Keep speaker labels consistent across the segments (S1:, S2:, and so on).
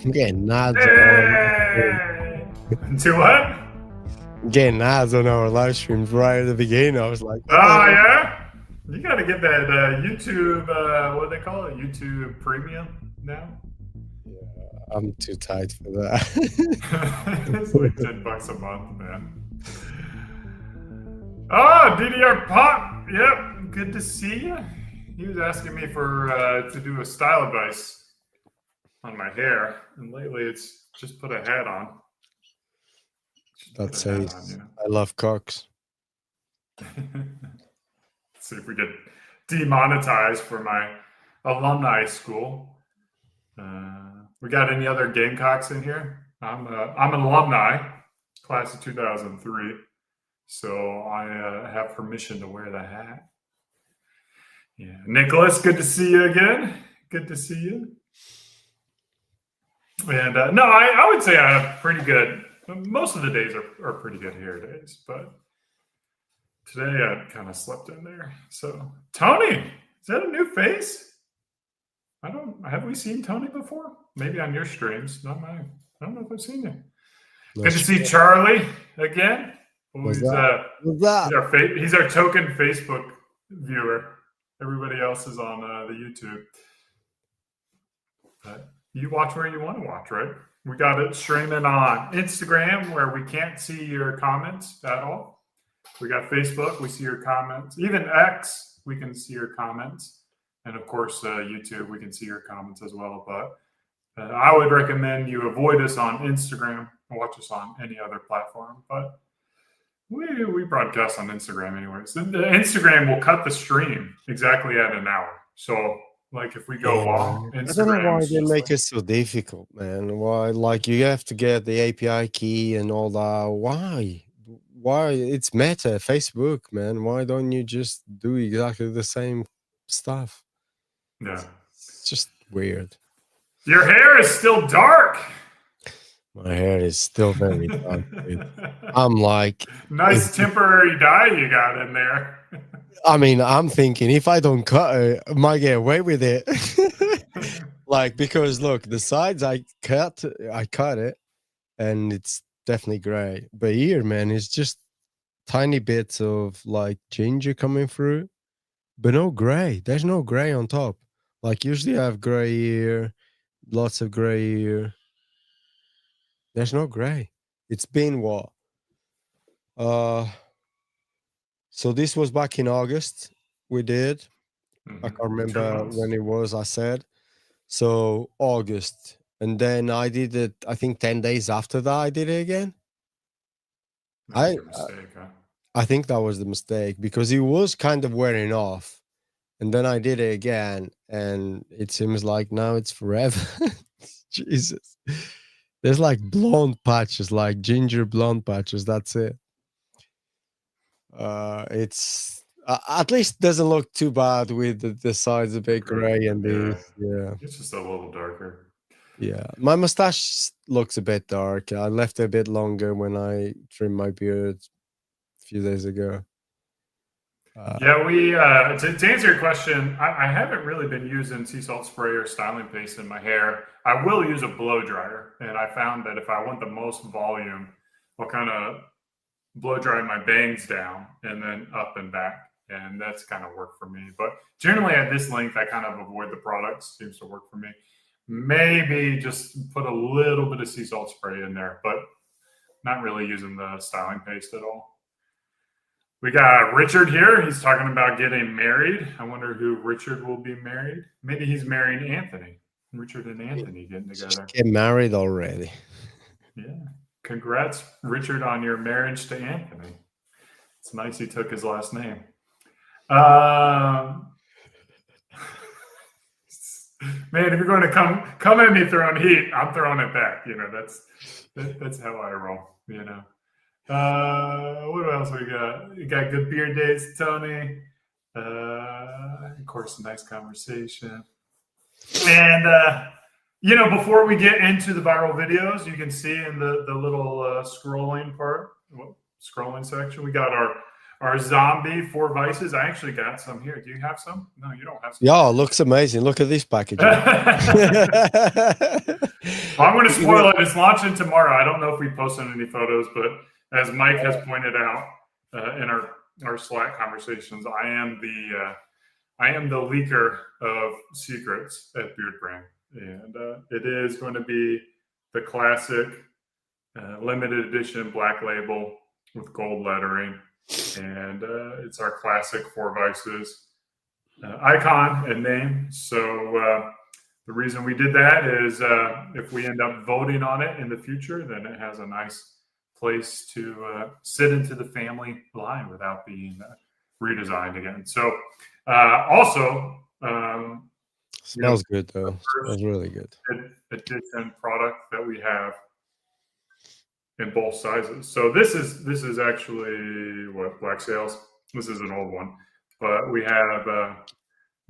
S1: I'm getting nads
S2: Hey! To what?
S1: getting ads on our live streams right at the beginning. I was like, what the
S2: Oh,
S1: hell?
S2: yeah? You got to get that YouTube, what do they call it? YouTube Premium now?
S1: I'm too tight for that.
S2: It's like $10 a month, man. Oh, DDR Pop. Yep, good to see you. He was asking me for to do a style advice on my hair, and lately it's just put a hat on.
S1: That says, I love cocks.
S2: Let's see if we get demonetized for my alumni school. We got any other Gamecocks in here? I'm an alumni, class of 2003, so I have permission to wear the hat. Yeah, Nicholas, good to see you again. Good to see you. And no, I would say I have pretty good. Most of the days are pretty good hair days, but today I kind of slept in there. So Tony, is that a new face? Have we seen Tony before? Maybe on your streams, not mine. I don't know if I've seen you. Good to see Charlie again. He's our token Facebook viewer. Everybody else is on the YouTube. But you watch where you want to watch, right? We got it streaming on Instagram where we can't see your comments at all. We got Facebook, we see your comments. Even X, we can see your comments. And of course, YouTube, we can see your comments as well. But I would recommend you avoid us on Instagram and watch us on any other platform. But we broadcast on Instagram anyways. The Instagram will cut the stream exactly at an hour. So, like, if we go long, Instagram,
S1: I don't know why they make it so difficult, man. Why, like, you have to get the API key and all that. Why? It's Meta, Facebook, man. Why don't you just do exactly the same stuff?
S2: Yeah.
S1: It's just weird.
S2: Your hair is still dark.
S1: My hair is still very dark, dude. I'm like...
S2: Nice temporary dye you got in there.
S1: I mean, I'm thinking if I don't cut it, I might get away with it. Like, because look, the sides I cut it, and it's definitely gray. But here, man, it's just tiny bits of like ginger coming through, but no gray. There's no gray on top. Like usually I have gray here, lots of gray here. There's no gray. It's been what? So this was back in August. We did. I can't remember when it was. I said so August, and then I did it. I think 10 days after that, I did it again. I think that was the mistake because it was kind of wearing off. And then I did it again, and it seems like now it's forever. Jesus. There's like blonde patches, like ginger blonde patches. That's it. It's at least doesn't look too bad with the sides a bit gray and this. Yeah.
S2: It's just a little darker.
S1: Yeah. My mustache looks a bit dark. I left it a bit longer when I trimmed my beard a few days ago.
S2: Yeah, to answer your question, I haven't really been using sea salt spray or styling paste in my hair. I will use a blow dryer, and I found that if I want the most volume, I'll kind of blow dry my bangs down and then up and back, and that's kind of worked for me. But generally at this length, I kind of avoid the products. Seems to work for me. Maybe just put a little bit of sea salt spray in there, but not really using the styling paste at all. We got Richard here. He's talking about getting married. I wonder who Richard will be married. Maybe he's marrying Anthony. Richard and Anthony getting together.
S1: Just get married already.
S2: Yeah. Congrats, Richard, on your marriage to Anthony. It's nice he took his last name. Man, if you're going to come at me throwing heat, I'm throwing it back. You know, that's how I roll, you know. What else we got? We got good beer days, Tony. Of course, a nice conversation. And you know, before we get into the viral videos, you can see in the little scrolling section, we got our zombie 4 vices. I actually got some here. Do you have some? No, you don't have some.
S1: Yeah, it looks amazing. Look at this packaging.
S2: Well, I'm going to spoil it. It's launching tomorrow. I don't know if we posted any photos, but as Mike has pointed out in our Slack conversations, I am the leaker of secrets at Beardbrand, and it is going to be the classic limited edition black label with gold lettering, and it's our classic Four Vices icon and name. So the reason we did that is if we end up voting on it in the future, then it has a nice place to sit into the family line without being redesigned again. So also,
S1: smells good though. Smells really good.
S2: Edition product that we have in both sizes. So this is actually what Black Sails. This is an old one, but we have the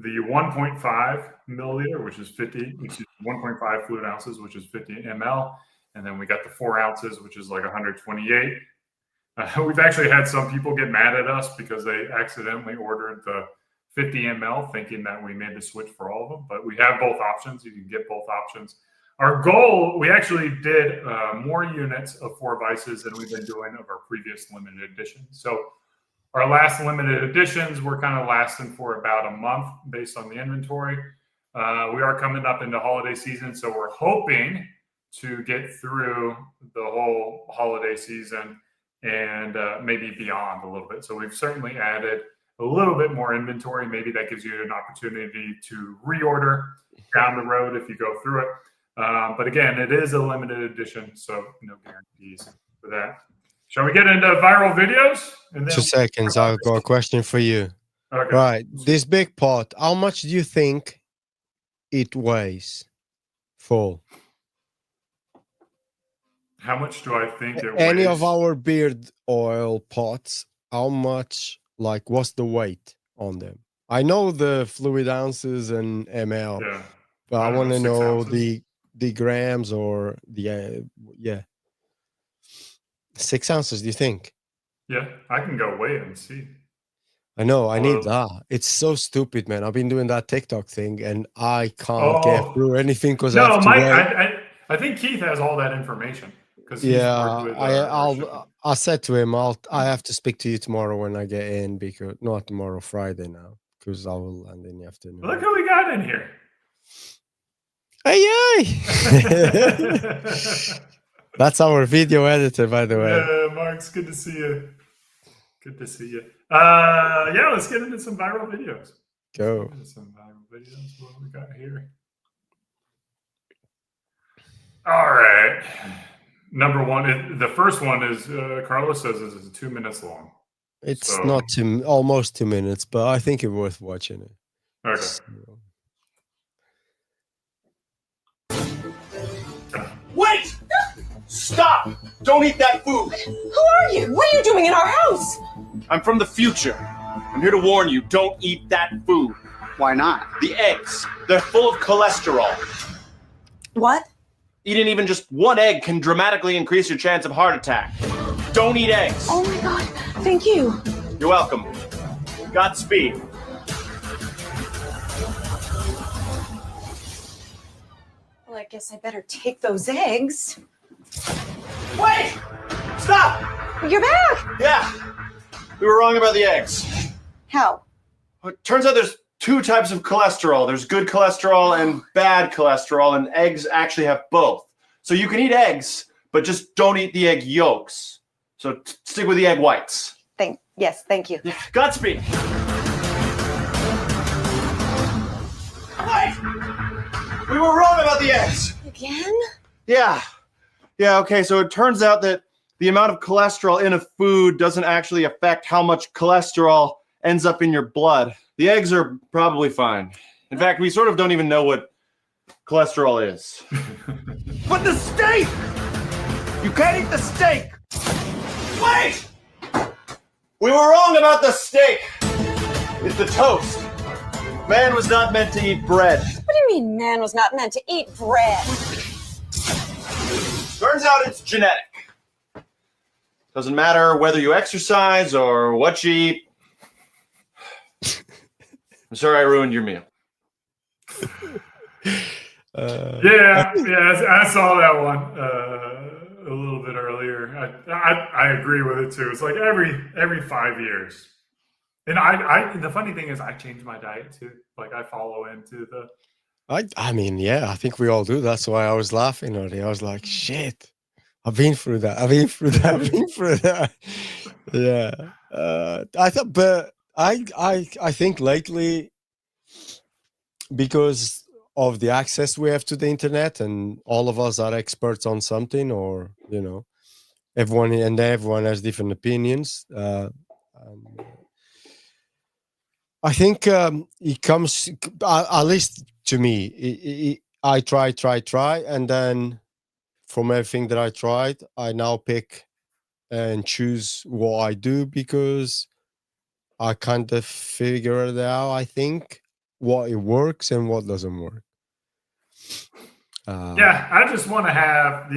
S2: 1.5 milliliter, which is 1.5 fluid ounces, which is 50 ml, and then we got the 4 ounces, which is like 128. We've actually had some people get mad at us because they accidentally ordered the 50 ml, thinking that we made the switch for all of them. But we have both options. You can get both options. Our goal, we actually did more units of Four Vices than we've been doing of our previous limited edition. So our last limited editions were kind of lasting for about a month based on the inventory. We are coming up into holiday season, so we're hoping to get through the whole holiday season and maybe beyond a little bit. So we've certainly added a little bit more inventory. Maybe that gives you an opportunity to reorder down the road if you go through it. But again, it is a limited edition, so no guarantees for that. Shall we get into viral videos? And then
S1: 2 seconds. I've got a question for you.
S2: Okay.
S1: Right. This big pot, how much do you think it weighs full?
S2: How much do I think it weighs?
S1: Any of our beard oil pots, how much, like, what's the weight on them? I know the fluid ounces and ml,
S2: Yeah.
S1: but I want to
S2: 6
S1: know
S2: ounces.
S1: the grams or the, 6 ounces, do you think?
S2: Yeah, I can go weigh it and see.
S1: I know, I need that. It's so stupid, man. I've been doing that TikTok thing and I can't get through anything because I
S2: No,
S1: have to
S2: Mike,
S1: wait.
S2: I think Keith has all that information because he's worked with our shipping.
S1: I said to him, I have to speak to you tomorrow when I get in, because not tomorrow, Friday now, because I will land in the afternoon.
S2: Look who we got in here.
S1: Hey! That's our video editor, by the way.
S2: Yeah, Mark's good to see you. Good to see you. Yeah, let's get into some viral videos.
S1: Go.
S2: Some viral videos. What we got here? All right. Number one, the first one is Carlos says this is 2 minutes long.
S1: It's not almost 2 minutes, but I think it's worth watching it.
S2: Okay.
S3: Wait! Stop! Don't eat that food!
S4: Who are you? What are you doing in our house?
S3: I'm from the future. I'm here to warn you, don't eat that food.
S5: Why not?
S3: The eggs, they're full of cholesterol.
S4: What?
S3: Eating even just one egg can dramatically increase your chance of heart attack. Don't eat eggs.
S4: Oh my God, thank you.
S3: You're welcome. Godspeed.
S4: Well, I guess I better take those eggs.
S3: Wait! Stop!
S4: You're back!
S3: Yeah, we were wrong about the eggs.
S4: How?
S3: It turns out there's 2 types of cholesterol. There's good cholesterol and bad cholesterol, and eggs actually have both. So you can eat eggs, but just don't eat the egg yolks. So stick with the egg whites.
S4: Yes, thank you.
S3: Yeah, Godspeed. Wait! We were wrong about the eggs.
S4: Again?
S3: Yeah, okay, so it turns out that the amount of cholesterol in a food doesn't actually affect how much cholesterol ends up in your blood. The eggs are probably fine. In fact, we sort of don't even know what cholesterol is. But the steak! You can't eat the steak! Wait! We were wrong about the steak! It's the toast. Man was not meant to eat bread.
S4: What do you mean man was not meant to eat bread?
S3: Turns out it's genetic. Doesn't matter whether you exercise or what you eat. I'm sorry I ruined your meal.
S2: I saw that one a little bit earlier. I agree with it too. It's like every 5 years. And the funny thing is I change my diet too. Like I follow into the
S1: I mean, yeah, I think we all do. That's why I was laughing earlier. I was like, shit, I've been through that. I've been through that. I've been through that. Yeah. I thought, but I think lately, because of the access we have to the internet and all of us are experts on something, or, everyone has different opinions. I think it comes, at least to me, I try, and then from everything that I tried, I now pick and choose what I do, because I kind of figure it out, I think, what it works and what doesn't work.
S2: I just want to have,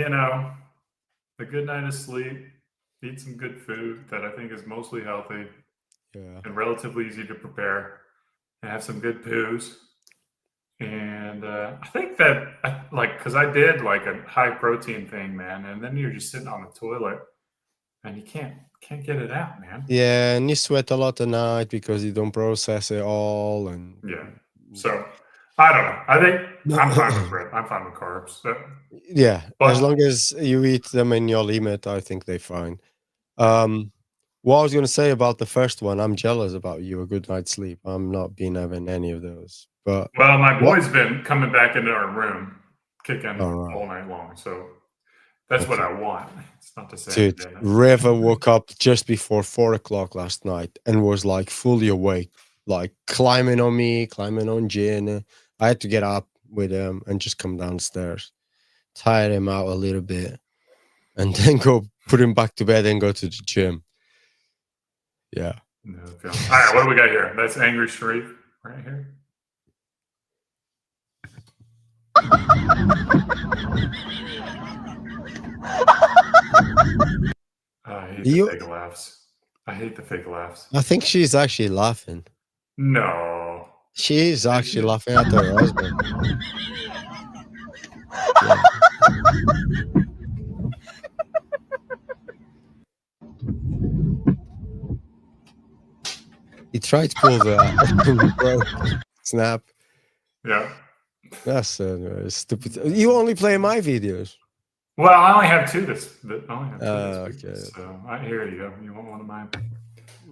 S2: a good night of sleep, eat some good food that I think is mostly healthy and relatively easy to prepare, and have some good poos. And I think that, because I did like a high protein thing, man, and then you're just sitting on the toilet and you can't get it out, man.
S1: Yeah, and you sweat a lot at night because you don't process it all, and
S2: so I don't know. I think I'm fine with bread. I'm fine with carbs. So.
S1: Yeah, as long as you eat them in your limit, I think they're fine. What I was going to say about the first one, I'm jealous about you. A good night's sleep. I'm not been having any of those. But
S2: my boy's been coming back into our room, kicking all night long. So that's what I want. It's not to say,
S1: dude, River woke up just before 4:00 last night and was like fully awake, like climbing on me, climbing on Jen. I had to get up with him and just come downstairs, tire him out a little bit, and then go put him back to bed and go to the gym. Yeah.
S2: All right, what do we got here? That's Angry Sharif right here. I hate the fake laughs. I
S1: think she's actually laughing.
S2: No.
S1: She's actually laughing at her husband. He tried to pull the snap.
S2: Yeah.
S1: That's stupid. You only play my videos.
S2: Well, I only have two.
S1: Okay.
S2: So here you go. You want one of mine?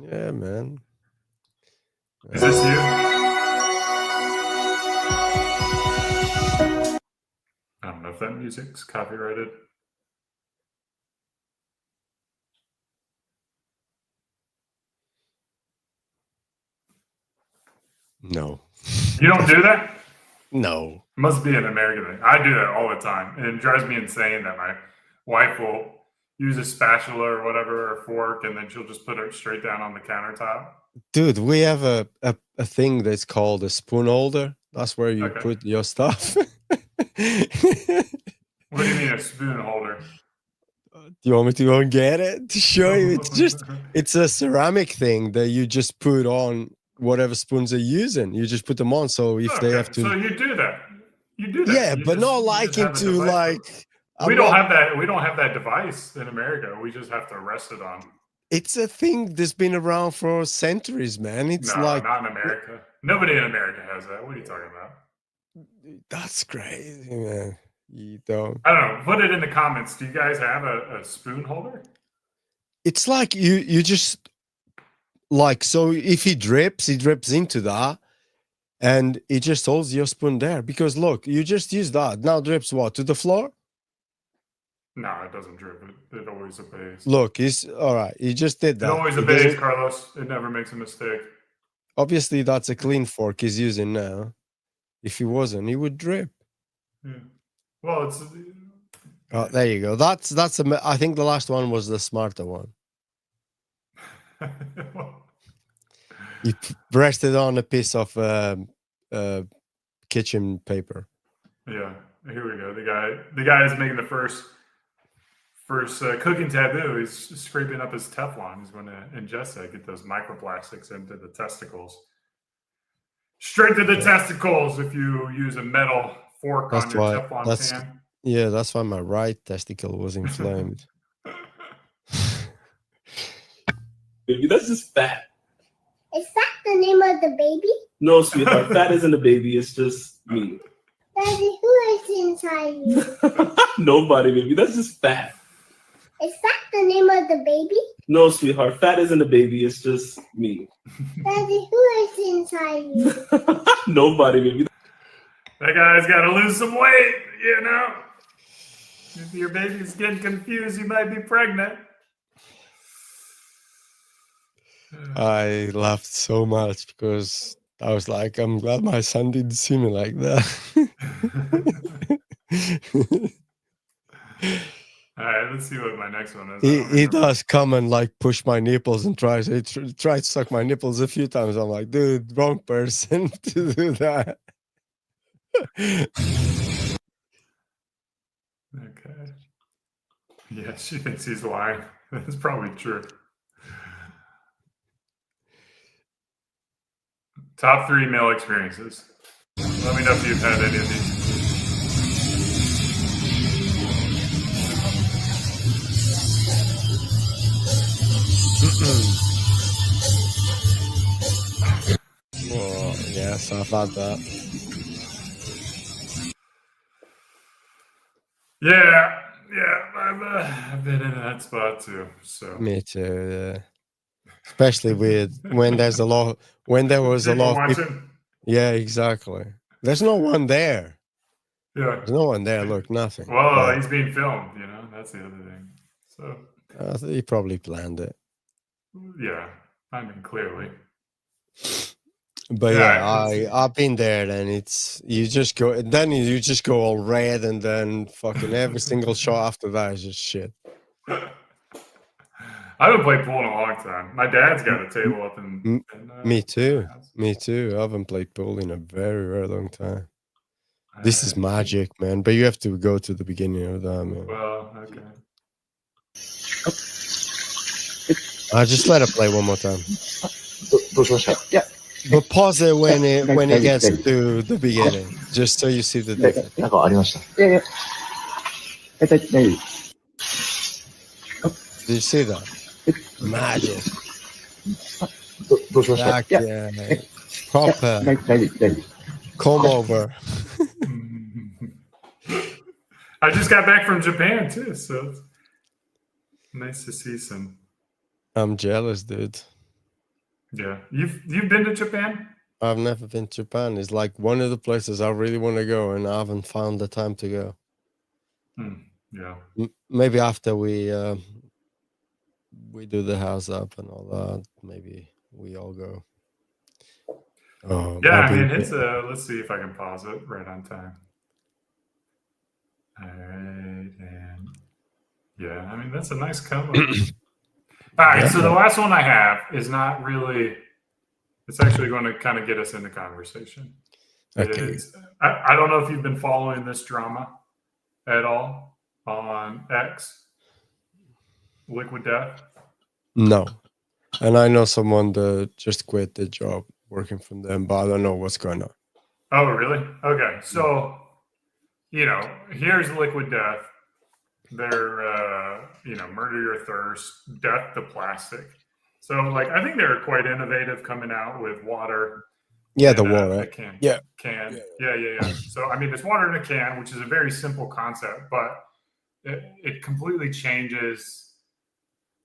S1: Yeah, man.
S2: Is this you? I don't know if that music's copyrighted.
S1: No.
S2: You don't do that?
S1: No.
S2: It must be an American thing. I do that all the time. And it drives me insane that my wife will use a spatula or whatever, or a fork, and then she'll just put it straight down on the countertop.
S1: Dude, we have a thing that's called a spoon holder. That's where you put your stuff.
S2: What do you mean a spoon holder?
S1: Do you want me to go and get it to show you? It's a ceramic thing that you just put on whatever spoons they're using. You just put them on. So if they have to.
S2: So you do that.
S1: Yeah, but not like into like.
S2: We don't have that. We don't have that device in America. We just have to rest it on.
S1: It's a thing that's been around for centuries, man. It's like
S2: not in America. Nobody in America has that. What are you talking about?
S1: That's crazy, man. You don't.
S2: I don't know. Put it in the comments. Do you guys have a spoon holder?
S1: It's like you just like, so if he drips into that, and it just holds your spoon there. Because look, you just use that. Now drips what? To the floor?
S2: No, it doesn't drip. It always obeys.
S1: Look, he's all right. He just did that.
S2: It always obeys, Carlos. It never makes a mistake.
S1: Obviously, that's a clean fork he's using now. If he wasn't, he would drip.
S2: Yeah. Well, it's.
S1: Oh, there you go. That's. I think the last one was the smarter one. You pressed it on a piece of kitchen paper.
S2: Yeah. Here we go. The guy is making the first cooking taboo. He's scraping up his Teflon. He's going to ingest it, get those microplastics into the testicles. Straight to the testicles if you use a metal fork
S1: That's
S2: on your
S1: why.
S2: Teflon
S1: That's
S2: pan.
S1: yeah. That's why my right testicle was inflamed.
S5: Baby, that's just fat.
S6: Is that the name of the baby?
S5: No, sweetheart, fat isn't a baby. It's just me.
S6: Daddy, who is inside you?
S5: Nobody, baby. That's just fat.
S6: Is that the name of the baby?
S5: No, sweetheart, fat isn't a baby. It's just me.
S6: Daddy, who is inside you?
S5: Nobody, baby.
S2: That guy's got to lose some weight, you know. If your baby's getting confused, you might be pregnant.
S1: I laughed so much because I was like, I'm glad my son didn't see me like that.
S2: All right, let's see what my next one is.
S1: He does come and like push my nipples and tries to suck my nipples a few times. I'm like, dude, wrong person to do that.
S2: Okay. Yeah, she thinks he's lying. That's probably true. Top 3 male experiences. Let me know if you've had any of these.
S1: Well, yes, I've had that.
S2: Yeah, I've been in that spot too. So
S1: Me too. Yeah. Especially when there was a lot
S2: people
S1: of people.
S2: watching.
S1: Yeah, exactly. There's no one there.
S2: Yeah.
S1: There's no one there. Look, nothing.
S2: Well,
S1: But,
S2: he's being filmed. You know, that's the other thing. So
S1: he probably planned it.
S2: yeah, I mean clearly.
S1: But
S2: Yeah,
S1: I've been there. And you just go all red, and then fucking every single shot after that is just shit.
S2: I haven't played pool in a long time. My dad's got a table up in
S1: Me too.
S2: my house.
S1: Me too. I haven't played pool in a very, very long time. This is magic, man. But you have to go to the beginning of that, man.
S2: Well, okay.
S1: I'll just let her play one more time. But pause it when it gets to the beginning, just so you see the difference.
S7: なんかありました。いやいや、大丈夫。
S1: Did you see that? Magic.
S7: どうしました。
S1: Like, proper
S7: 大丈夫。
S1: come over.
S2: I just got back from Japan too, so it's nice to see some.
S1: I'm jealous, dude.
S2: Yeah, you've been to Japan?
S1: I've never been to Japan. It's like one of the places I really want to go, and I haven't found the time to go.
S2: Yeah.
S1: Maybe after we do the house up and all that, maybe we all go. Oh,
S2: Yeah, I
S1: maybe-
S2: mean, it's let's see if I can pause it right on time. All right, and yeah, I mean, that's a nice cover. All right, so the last one I have is not really, it's actually going to kind of get us into conversation.
S1: Okay.
S2: I don't know if you've been following this drama at all on X, Liquid Death.
S1: No. And I know someone that just quit the job working from them, but I don't know what's going on.
S2: Oh, really? Okay. So, here's Liquid Death. They're, Murder Your Thirst, Death to Plastic. So, I think they're quite innovative coming out with water.
S1: Yeah, the
S2: in
S1: water.
S2: a can.
S1: Yeah.
S2: Can. Yeah. So, I mean, it's water in a can, which is a very simple concept, but it completely changes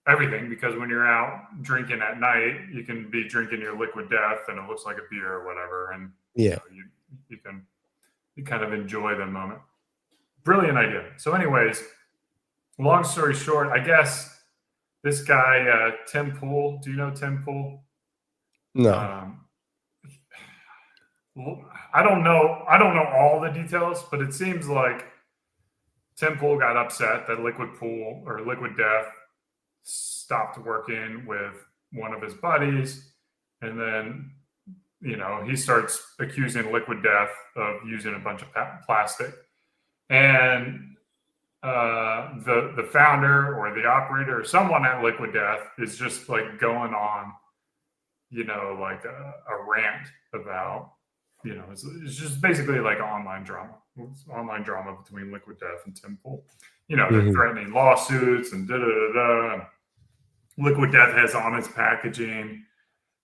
S2: everything, because when you're out drinking at night, you can be drinking your Liquid Death and it looks like a beer or whatever. And
S1: Yeah.
S2: you kind of enjoy the moment. Brilliant idea. So anyways, long story short, I guess this guy, Tim Pool, do you know Tim Pool?
S1: No.
S2: I don't know all the details, but it seems like Tim Pool got upset that Liquid Death stopped working with one of his buddies, and then he starts accusing Liquid Death of using a bunch of plastic, and the founder or the operator or someone at Liquid Death is just going on a rant about it's just basically like online drama. It's online drama between Liquid Death and Temple. They're threatening lawsuits and da da da da. Liquid Death has on its packaging.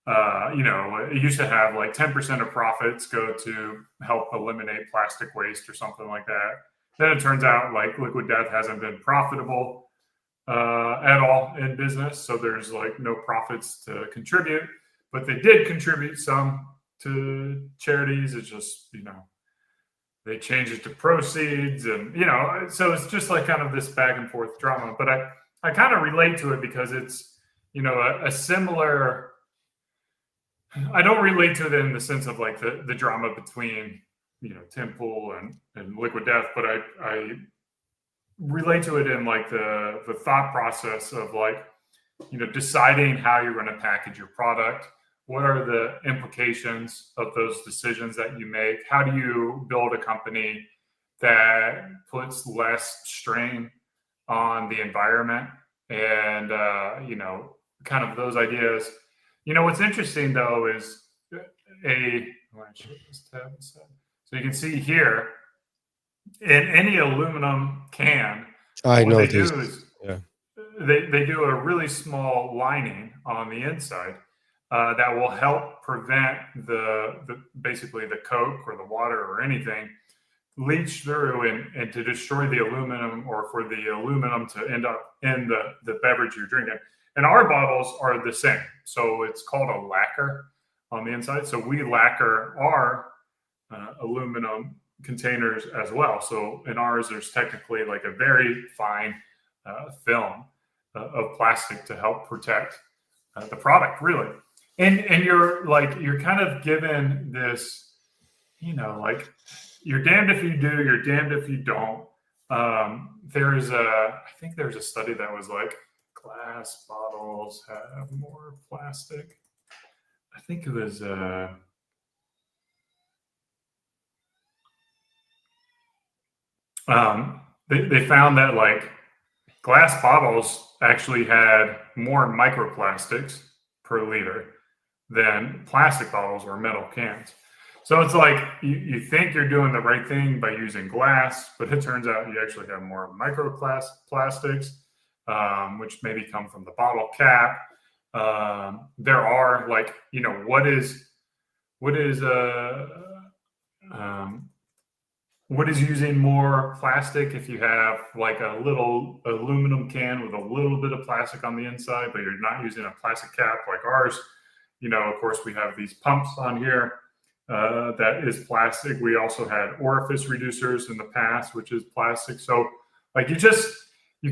S2: It used to have like 10% of profits go to help eliminate plastic waste or something like that. Then it turns out like Liquid Death hasn't been profitable at all in business. So there's like no profits to contribute, but they did contribute some to charities. It's just, they changed it to proceeds and, so it's just like kind of this back and forth drama. But I kind of relate to it because it's, a similar, I don't relate to it in the sense of like the drama between, Temple and Liquid Death, but I relate to it in like the thought process of like, deciding how you're going to package your product. What are the implications of those decisions that you make? How do you build a company that puts less strain on the environment? And, kind of those ideas. What's interesting though is so you can see here in any aluminum can,
S1: I know
S2: they
S1: this.
S2: do is
S1: Yeah.
S2: they do a really small lining on the inside that will help prevent the basically the Coke or the water or anything leach through and to destroy the aluminum or for the aluminum to end up in the beverage you're drinking. And our bottles are the same. So it's called a lacquer on the inside. So we lacquer our aluminum containers as well. So in ours, there's technically like a very fine film of plastic to help protect the product, really. And you're kind of given this, like you're damned if you do, you're damned if you don't. I think there's a study that was like glass bottles have more plastic. I think it was they found that like glass bottles actually had more microplastics per liter than plastic bottles or metal cans. So it's like you think you're doing the right thing by using glass, but it turns out you actually have more microplastics, which maybe come from the bottle cap. There are like, what is using more plastic if you have like a little aluminum can with a little bit of plastic on the inside, but you're not using a plastic cap like ours. Of course, we have these pumps on here that is plastic. We also had orifice reducers in the past, which is plastic. So like you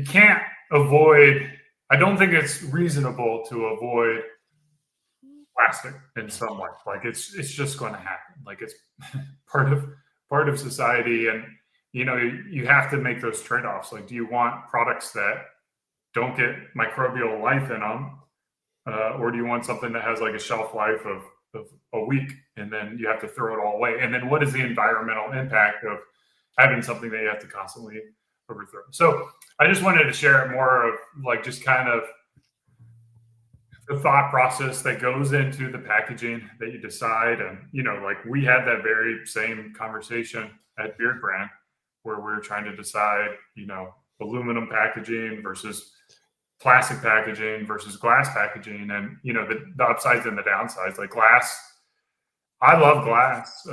S2: can't avoid, I don't think it's reasonable to avoid plastic in some way. Like it's just going to happen. Like it's part of society. And, you have to make those trade-offs. Like, do you want products that don't get microbial life in them? Or do you want something that has like a shelf life of a week and then you have to throw it all away? And then what is the environmental impact of having something that you have to constantly overthrow? So I just wanted to share more of like just kind of the thought process that goes into the packaging that you decide. And, like we had that very same conversation at Beardbrand where we were trying to decide, aluminum packaging versus plastic packaging versus glass packaging, and the upsides and the downsides. Like glass, I love glass.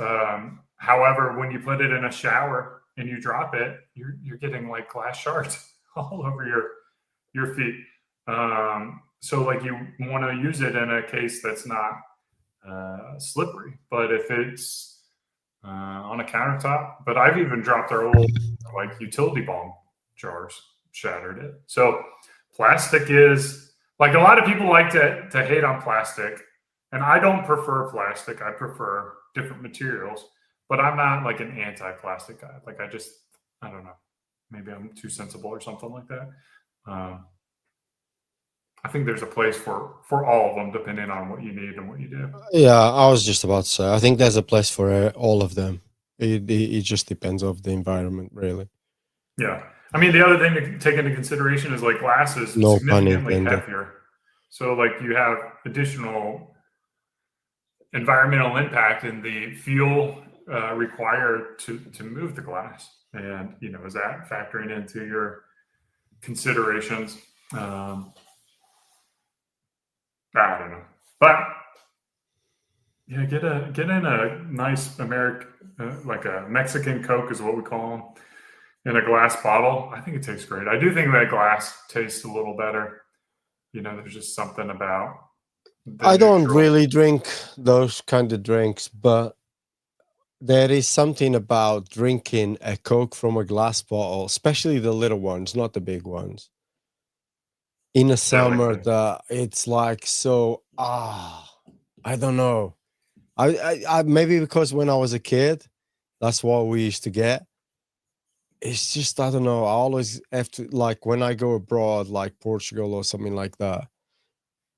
S2: However, when you put it in a shower and you drop it, you're getting like glass shards all over your feet. So like you want to use it in a case that's not slippery. But if it's on a countertop, but I've even dropped our old like utility balm jars, shattered it. So plastic is like, a lot of people like to hate on plastic, and I don't prefer plastic. I prefer different materials, but I'm not like an anti-plastic guy. Like I don't know, maybe I'm too sensible or something like that. I think there's a place for all of them depending on what you need and what you do.
S1: Yeah, I was just about to say, I think there's a place for all of them. It just depends on the environment, really.
S2: Yeah. I mean, the other thing to take into consideration is like glass is significantly heavier. So like you have additional environmental impact and the fuel required to move the glass. And, is that factoring into your considerations? I don't know, but yeah, get in a nice American, like a Mexican Coke is what we call them, in a glass bottle. I think it tastes great. I do think that glass tastes a little better. There's just something about.
S1: I don't really drink those kind of drinks, but there is something about drinking a Coke from a glass bottle, especially the little ones, not the big ones. In the summer, it's like so. I don't know. I maybe because when I was a kid, that's what we used to get. It's just I don't know. I always have to, like, when I go abroad, like Portugal or something like that,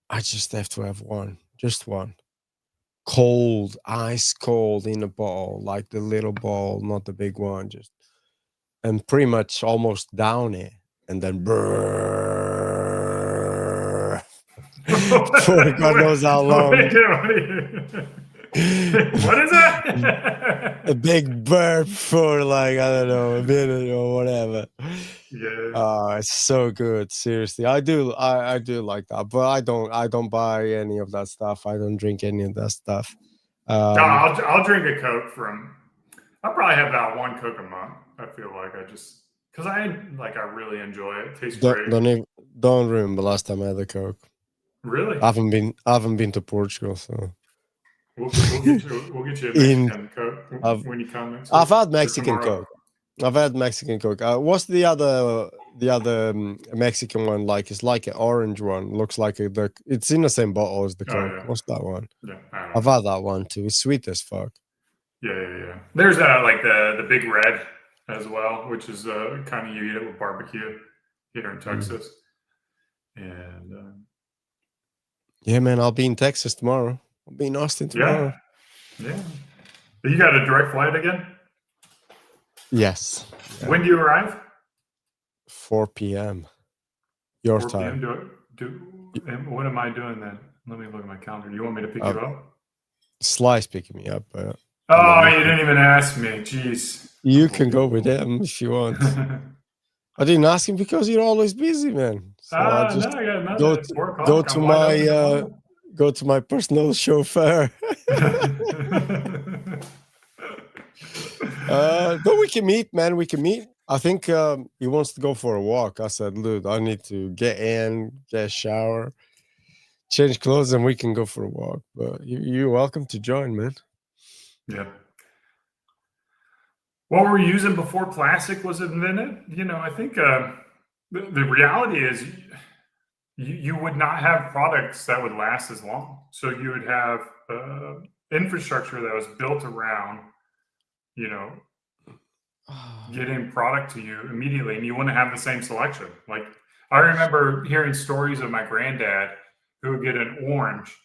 S1: I just have to have one, just one, cold, ice cold in a bottle, like the little bottle, not the big one, just and pretty much almost down it, and then brrrr, for God knows how long.
S2: What is that?
S1: A big burp for like I don't know, a minute or whatever.
S2: Yeah.
S1: It's so good. Seriously, I do like that, but I don't buy any of that stuff. I don't drink any of that stuff.
S2: I'll drink a Coke I'll probably have that one Coke a month. I feel like because I really enjoy it. It tastes great.
S1: Don't remember last time I had a Coke.
S2: Really?
S1: I haven't been to Portugal, so
S2: we'll get you a Mexican Coke when you come.
S1: I've had Mexican Coke. What's the other Mexican one like? It's like an orange one. Looks like it's in the same bottle as the Coke.
S2: Yeah.
S1: What's that one?
S2: Yeah,
S1: I've had that one too. It's sweet as fuck.
S2: Yeah. There's like the Big Red as well, which is kind of you eat it with barbecue here in Texas. And
S1: yeah, man, I'll be in Texas tomorrow. I'll be in Austin tomorrow.
S2: Yeah. You got a direct flight again?
S1: Yes. Yeah.
S2: When do you arrive?
S1: 4 p.m. Your
S2: 4
S1: time.
S2: And what am I doing then? Let me look at my calendar. You want me to pick you up?
S1: Slice picking me up.
S2: You didn't even ask me. Jeez.
S1: You can go with him if you want. I didn't ask him because you're always busy, man. So I just go to my personal chauffeur. But we can meet, man. We can meet. I think he wants to go for a walk. I said, dude, I need to get a shower, change clothes, and we can go for a walk. But you're welcome to join, man.
S2: Yeah. What were we using before plastic was invented? I think the reality is you would not have products that would last as long. So you would have infrastructure that was built around, getting product to you immediately, and you wouldn't have the same selection. Like I remember hearing stories of my granddad who would get an orange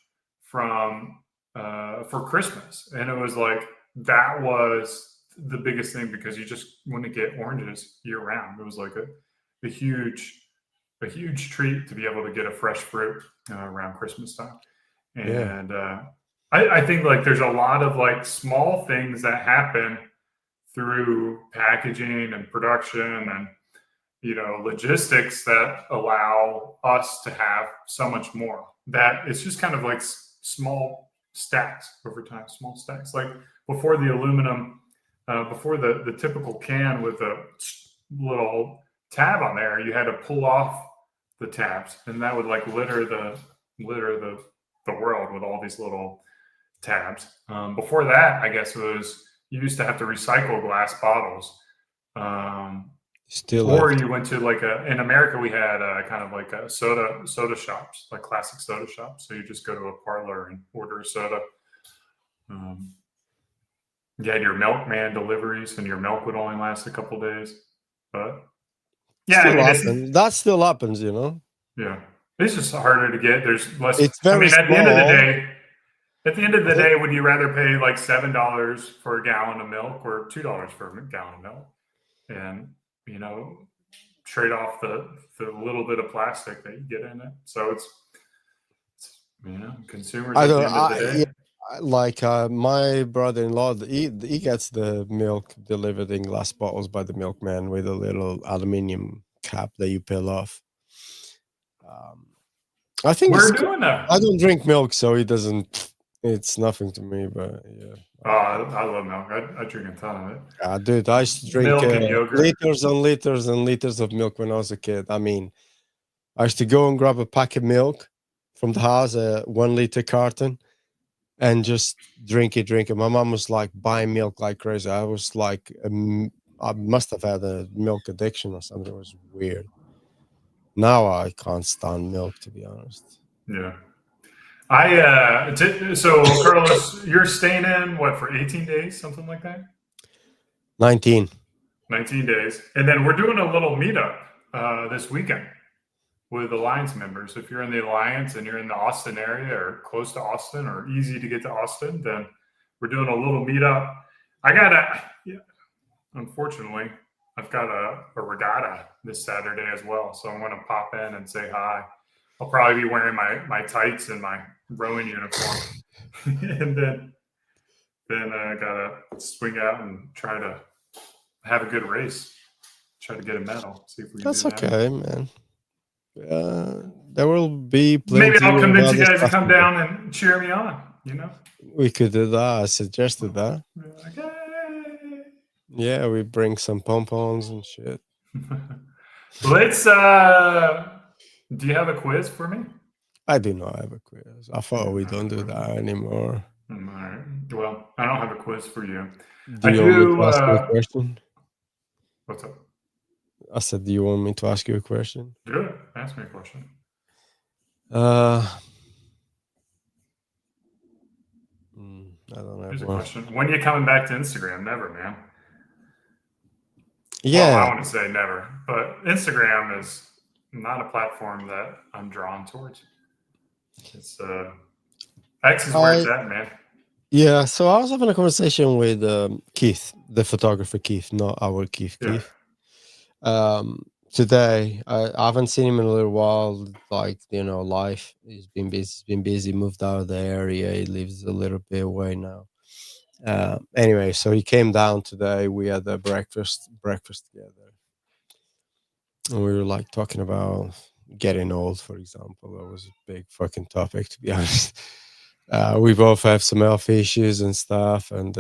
S2: from for Christmas, and it was like that was the biggest thing because you just wouldn't get oranges year round. It was like a huge treat to be able to get a fresh fruit around Christmas time. And I think like there's a lot of like small things that happen through packaging and production and logistics that allow us to have so much more. That it's just kind of like small stacks over time, small stacks. Like before the aluminum, before the typical can with a little tab on there, you had to pull off the tabs, and that would like litter the world with all these little tabs. Before that, I guess it was you used to have to recycle glass bottles. You went to like in America we had kind of like a soda shops, like classic soda shops. So you just go to a parlor and order a soda. You had your milkman deliveries, and your milk would only last a couple days. But yeah,
S1: that still happens,
S2: Yeah, it's just harder to get. There's less.
S1: It's very small.
S2: At the end of the day, would you rather pay like $7 for a gallon of milk or $2 for a gallon of milk, and trade off the little bit of plastic that you get in it? So it's consumers.
S1: like my brother-in-law, he gets the milk delivered in glass bottles by the milkman with a little aluminium cap that you peel off. I think
S2: We're
S1: it's
S2: doing that.
S1: I don't drink milk, so it doesn't. It's nothing to me, but yeah.
S2: Oh, I love milk. I drink a ton of it.
S1: Dude, I used to drink
S2: Milk and yogurt.
S1: liters and liters and liters of milk when I was a kid. I mean, I used to go and grab a pack of milk from the house, a 1 liter carton, and just drink it. My mom was like buying milk like crazy. I was like, I must have had a milk addiction or something. It was weird. Now I can't stand milk, to be honest.
S2: Yeah. So Carlos, you're staying in what for 18 days, something like that?
S1: 19.
S2: 19 days. And then we're doing a little meetup this weekend with Alliance members. If you're in the Alliance and you're in the Austin area or close to Austin or easy to get to Austin, then we're doing a little meetup. Unfortunately, I've got a regatta this Saturday as well. So I'm going to pop in and say hi. I'll probably be wearing my tights and my rowing uniform. And then I got to swing out and try to have a good race. Try to get a medal. See if we can
S1: That's
S2: do that.
S1: okay, man. There will be plenty.
S2: Maybe I'll convince you
S1: of
S2: guys to
S1: stuff
S2: come
S1: do.
S2: down and cheer me on, you know?
S1: We could do that. I suggested that.
S2: Like, hey.
S1: Yeah, we bring some pom-poms and shit.
S2: Let's do you have a quiz for me?
S1: I do not have a quiz. I thought we don't do that anymore.
S2: All right. Well, I don't have a quiz for you.
S1: Do you want me to ask you a question?
S2: What's up?
S1: I said, do you want me to ask you a question?
S2: Good. Ask me a question.
S1: I don't know.
S2: Here's a question. When are you coming back to Instagram? Never, man.
S1: Yeah.
S2: Well, I want to say never, but Instagram is not a platform that I'm drawn towards. It's X is where it's at, man.
S1: Yeah, so I was having a conversation with Keith, the photographer Keith, not our Keith.
S2: Yeah.
S1: Keith. Today, I haven't seen him in a little while. Like, life. He's been busy, moved out of the area. He lives a little bit away now. Anyway, so he came down today. We had a breakfast together, and we were like talking about getting old, for example. That was a big fucking topic, to be honest. We both have some health issues and stuff, and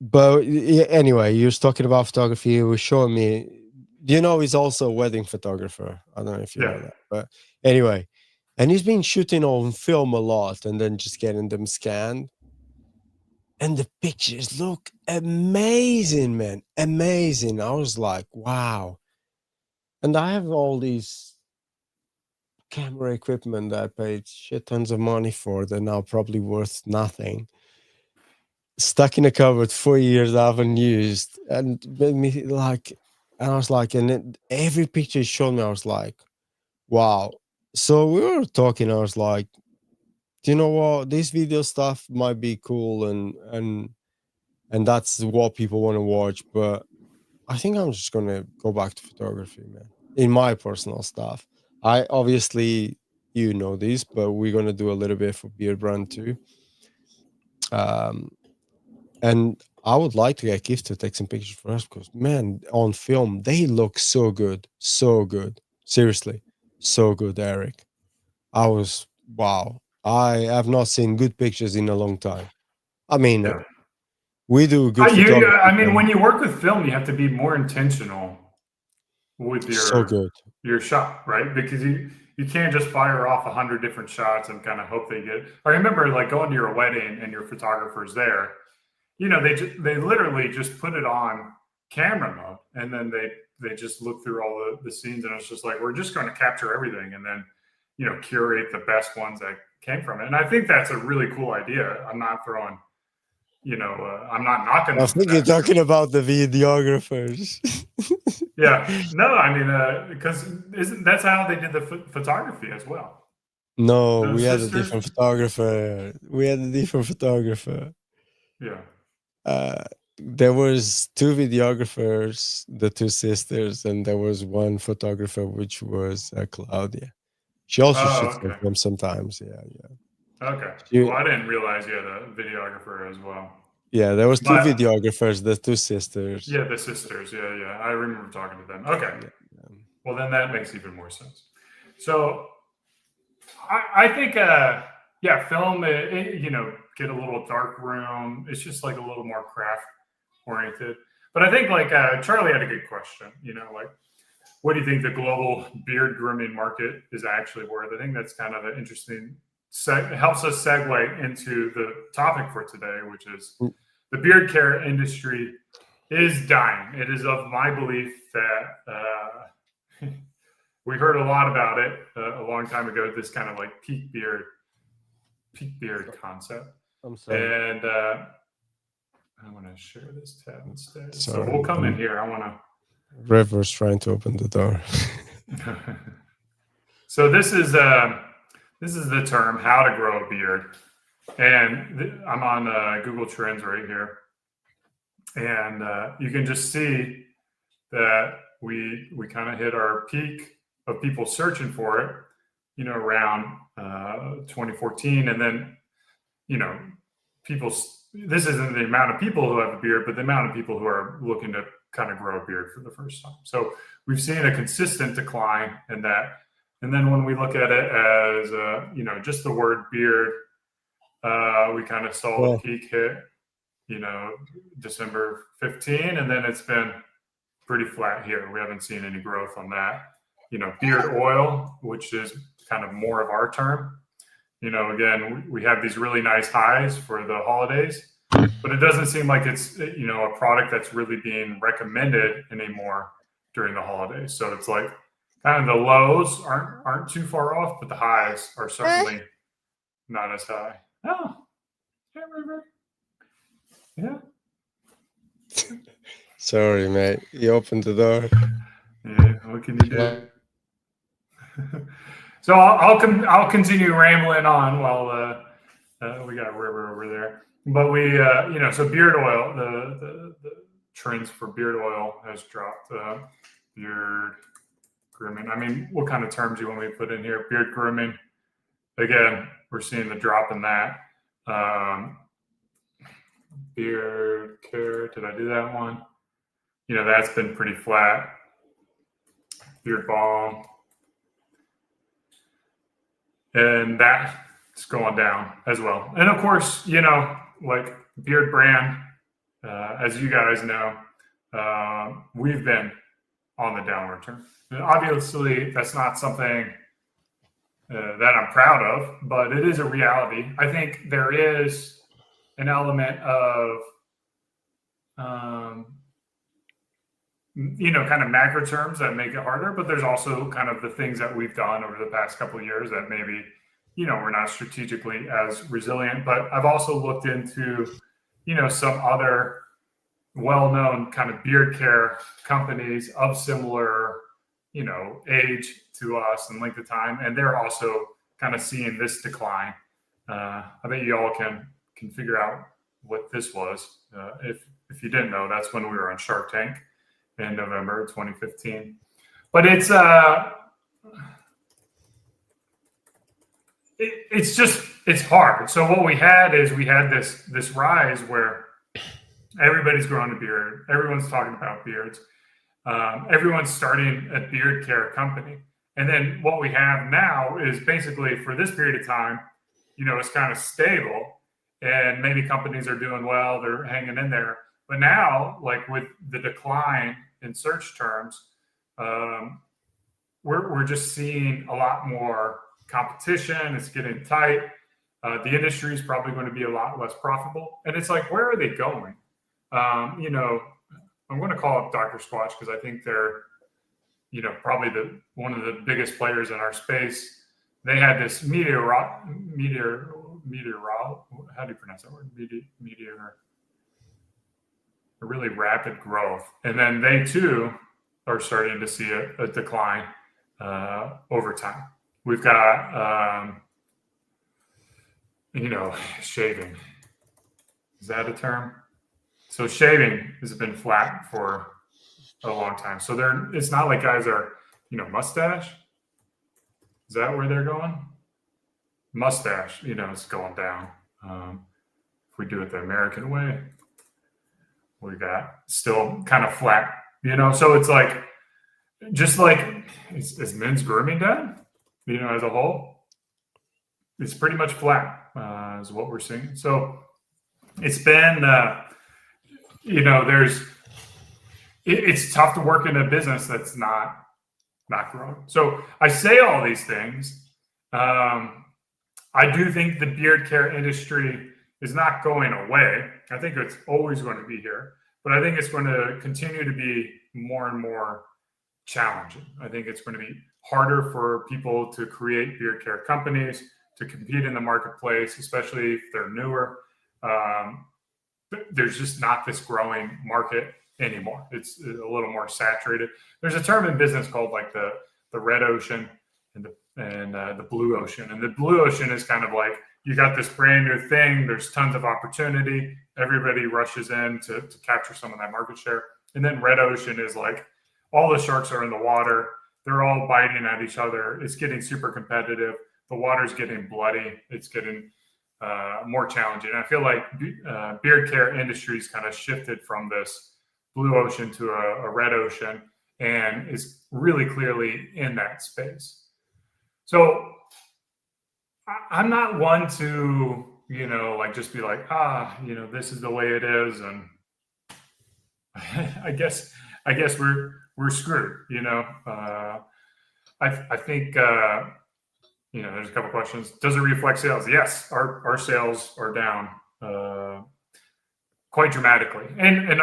S1: but anyway, he was talking about photography. He was showing me, he's also a wedding photographer. I don't know if you know that, but anyway, and he's been shooting on film a lot and then just getting them scanned. And the pictures look amazing, man. Amazing. I was like, wow. And I have all these camera equipment that I paid shit tons of money for. They're now probably worth nothing. Stuck in a cupboard 4 years I haven't used, and made me like, and I was like, and every picture he showed me, I was like, wow. So we were talking, I was like, do you know what, this video stuff might be cool and that's what people want to watch, but I think I'm just gonna go back to photography, man, in my personal stuff. I obviously, this, but we're gonna do a little bit for Beardbrand too. And I would like to get Keith to take some pictures for us, because, man, on film, they look so good. So good. Seriously. So good, Eric. Wow. I have not seen good pictures in a long time. I mean, we do good photography.
S2: When you work with film, you have to be more intentional with your shot, right? Because you can't just fire off 100 different shots and kind of hope they get. I remember like going to your wedding and your photographer's there. They literally just put it on camera mode, and then they just look through all the scenes, and it's just like, we're just going to capture everything and then curate the best ones that came from it. And I think that's a really cool idea. I'm not throwing, I'm not knocking.
S1: I think you're talking about the videographers.
S2: Yeah, no, because that's how they did the photography as well.
S1: No, we had a different photographer.
S2: Yeah.
S1: There was two videographers, the two sisters, and there was one photographer, which was Claudia. She also shoots with them sometimes. Yeah.
S2: Okay.
S1: You-
S2: Well, I didn't realize you had a videographer as well.
S1: Yeah, there was two
S2: But-
S1: videographers, the two sisters.
S2: Yeah, the sisters. Yeah. I remember talking to them. Okay.
S1: Yeah.
S2: Well, then that makes even more sense. So I think, film, get a little dark room. It's just like a little more craft oriented. But I think Charlie had a good question, what do you think the global beard grooming market is actually worth? I think that's kind of an interesting, helps us segue into the topic for today, which is the beard care industry is dying. It is of my belief that we heard a lot about it a long time ago, this kind of like peak beard concept.
S1: I'm sorry.
S2: And I want to share this tab instead. So
S1: Sorry.
S2: we'll come in here. I want to.
S1: River's trying to open the door.
S2: So this is the term how to grow a beard, and I'm on Google Trends right here, and you can just see that we kind of hit our peak of people searching for it, around 2014, and then this isn't the amount of people who have a beard, but the amount of people who are looking to kind of grow a beard for the first time. So we've seen a consistent decline in that. And then when we look at it as, just the word beard, we kind of saw the peak hit, December 15, and then it's been pretty flat here. We haven't seen any growth on that. Beard oil, which is kind of more of our term. Again, we have these really nice highs for the holidays, but it doesn't seem like it's, a product that's really being recommended anymore during the holidays. So it's like kind of the lows aren't too far off, but the highs are certainly not as high. Oh, yeah, River. Yeah.
S1: Sorry, mate. You opened the door.
S2: Yeah, what can you do? So I'll continue rambling on while we got River over there. But we so beard oil, the trends for beard oil has dropped. Beard grooming. I mean, what kind of terms do you want me to put in here? Beard grooming. Again, we're seeing the drop in that. Beard care. Did I do that one? That's been pretty flat. Beard balm. And that's going down as well. And of course, like Beardbrand, as you guys know, we've been on the downward turn. And obviously, that's not something that I'm proud of, but it is a reality. I think there is an element of, kind of macro terms that make it harder, but there's also kind of the things that we've done over the past couple of years that maybe, we're not strategically as resilient. But I've also looked into, some other well-known kind of beard care companies of similar, age to us and length of time, and they're also kind of seeing this decline. I bet you all can figure out what this was. If you didn't know, that's when we were on Shark Tank in November 2015. But it's hard. So what we had this rise where everybody's growing a beard, everyone's talking about beards, everyone's starting a beard care company, and then what we have now is basically for this period of time, it's kind of stable, and maybe companies are doing well, they're hanging in there. But now, like with the decline in search terms, we're just seeing a lot more competition. It's getting tight. The industry is probably going to be a lot less profitable. And it's like, where are they going? I'm going to call up Dr. Squatch because I think they're, probably one of the biggest players in our space. They had this meteor. How do you pronounce that word? Meteor. A really rapid growth, and then they too are starting to see a decline over time. We've got shaving. Is that a term? So shaving has been flat for a long time. So it's not like guys are mustache. Is that where they're going? mustache, is going down. If we do it the American way, we got still kind of flat, So it's like, just like, is men's grooming done, as a whole? It's pretty much flat, is what we're seeing. So it's been, it's tough to work in a business that's not growing. So I say all these things. I do think the beard care industry is not going away. I think it's always going to be here, but I think it's going to continue to be more and more challenging. I think it's going to be harder for people to create beard care companies, to compete in the marketplace, especially if they're newer. There's just not this growing market anymore. It's a little more saturated. There's a term in business called like the red ocean and the blue ocean. And the blue ocean is kind of like, you got this brand new thing. There's tons of opportunity. Everybody rushes in to capture some of that market share. And then red ocean is like, all the sharks are in the water. They're all biting at each other. It's getting super competitive. The water's getting bloody. It's getting more challenging. And I feel like beard care industries kind of shifted from this blue ocean to a red ocean, and is really clearly in that space. So I'm not one to, just be like, this is the way it is. And I guess we're screwed, I think, there's a couple questions. Does it reflect sales? Yes, our sales are down quite dramatically. And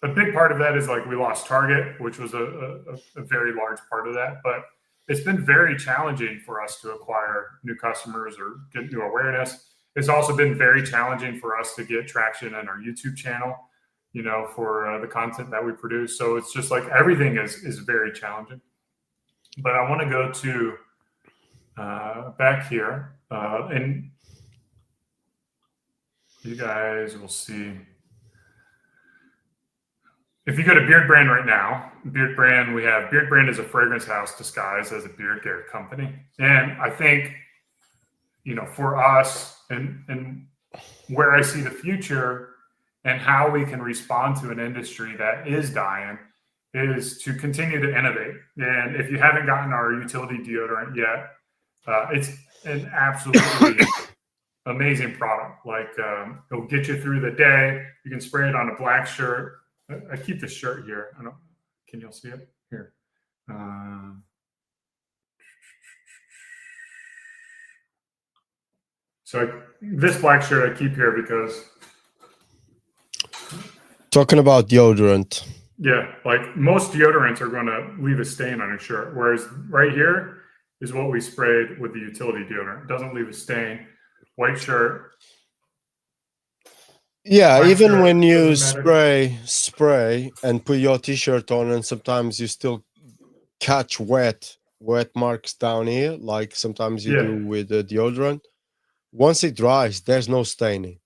S2: a big part of that is like we lost Target, which was a very large part of that. But it's been very challenging for us to acquire new customers or get new awareness. It's also been very challenging for us to get traction in our YouTube channel, for the content that we produce. So it's just like everything is very challenging. But I want to go to back here, and you guys will see. If you go to Beardbrand right now, Beardbrand, we have Beardbrand is a fragrance house disguised as a beard care company. And I think, for us and where I see the future and how we can respond to an industry that is dying is to continue to innovate. And if you haven't gotten our utility deodorant yet, it's an absolutely amazing product. Like, it'll get you through the day. You can spray it on a black shirt. I keep the shirt here. Can you all see it? Here. So this black shirt I keep here because.
S1: Talking about deodorant.
S2: Yeah, like most deodorants are going to leave a stain on your shirt. Whereas right here is what we sprayed with the utility deodorant. It doesn't leave a stain. White shirt.
S1: Yeah,
S2: Black
S1: even
S2: shirt,
S1: when you
S2: doesn't
S1: spray and put your t-shirt on, and sometimes you still catch wet marks down here, like sometimes you do with the deodorant. Once it dries, there's no staining.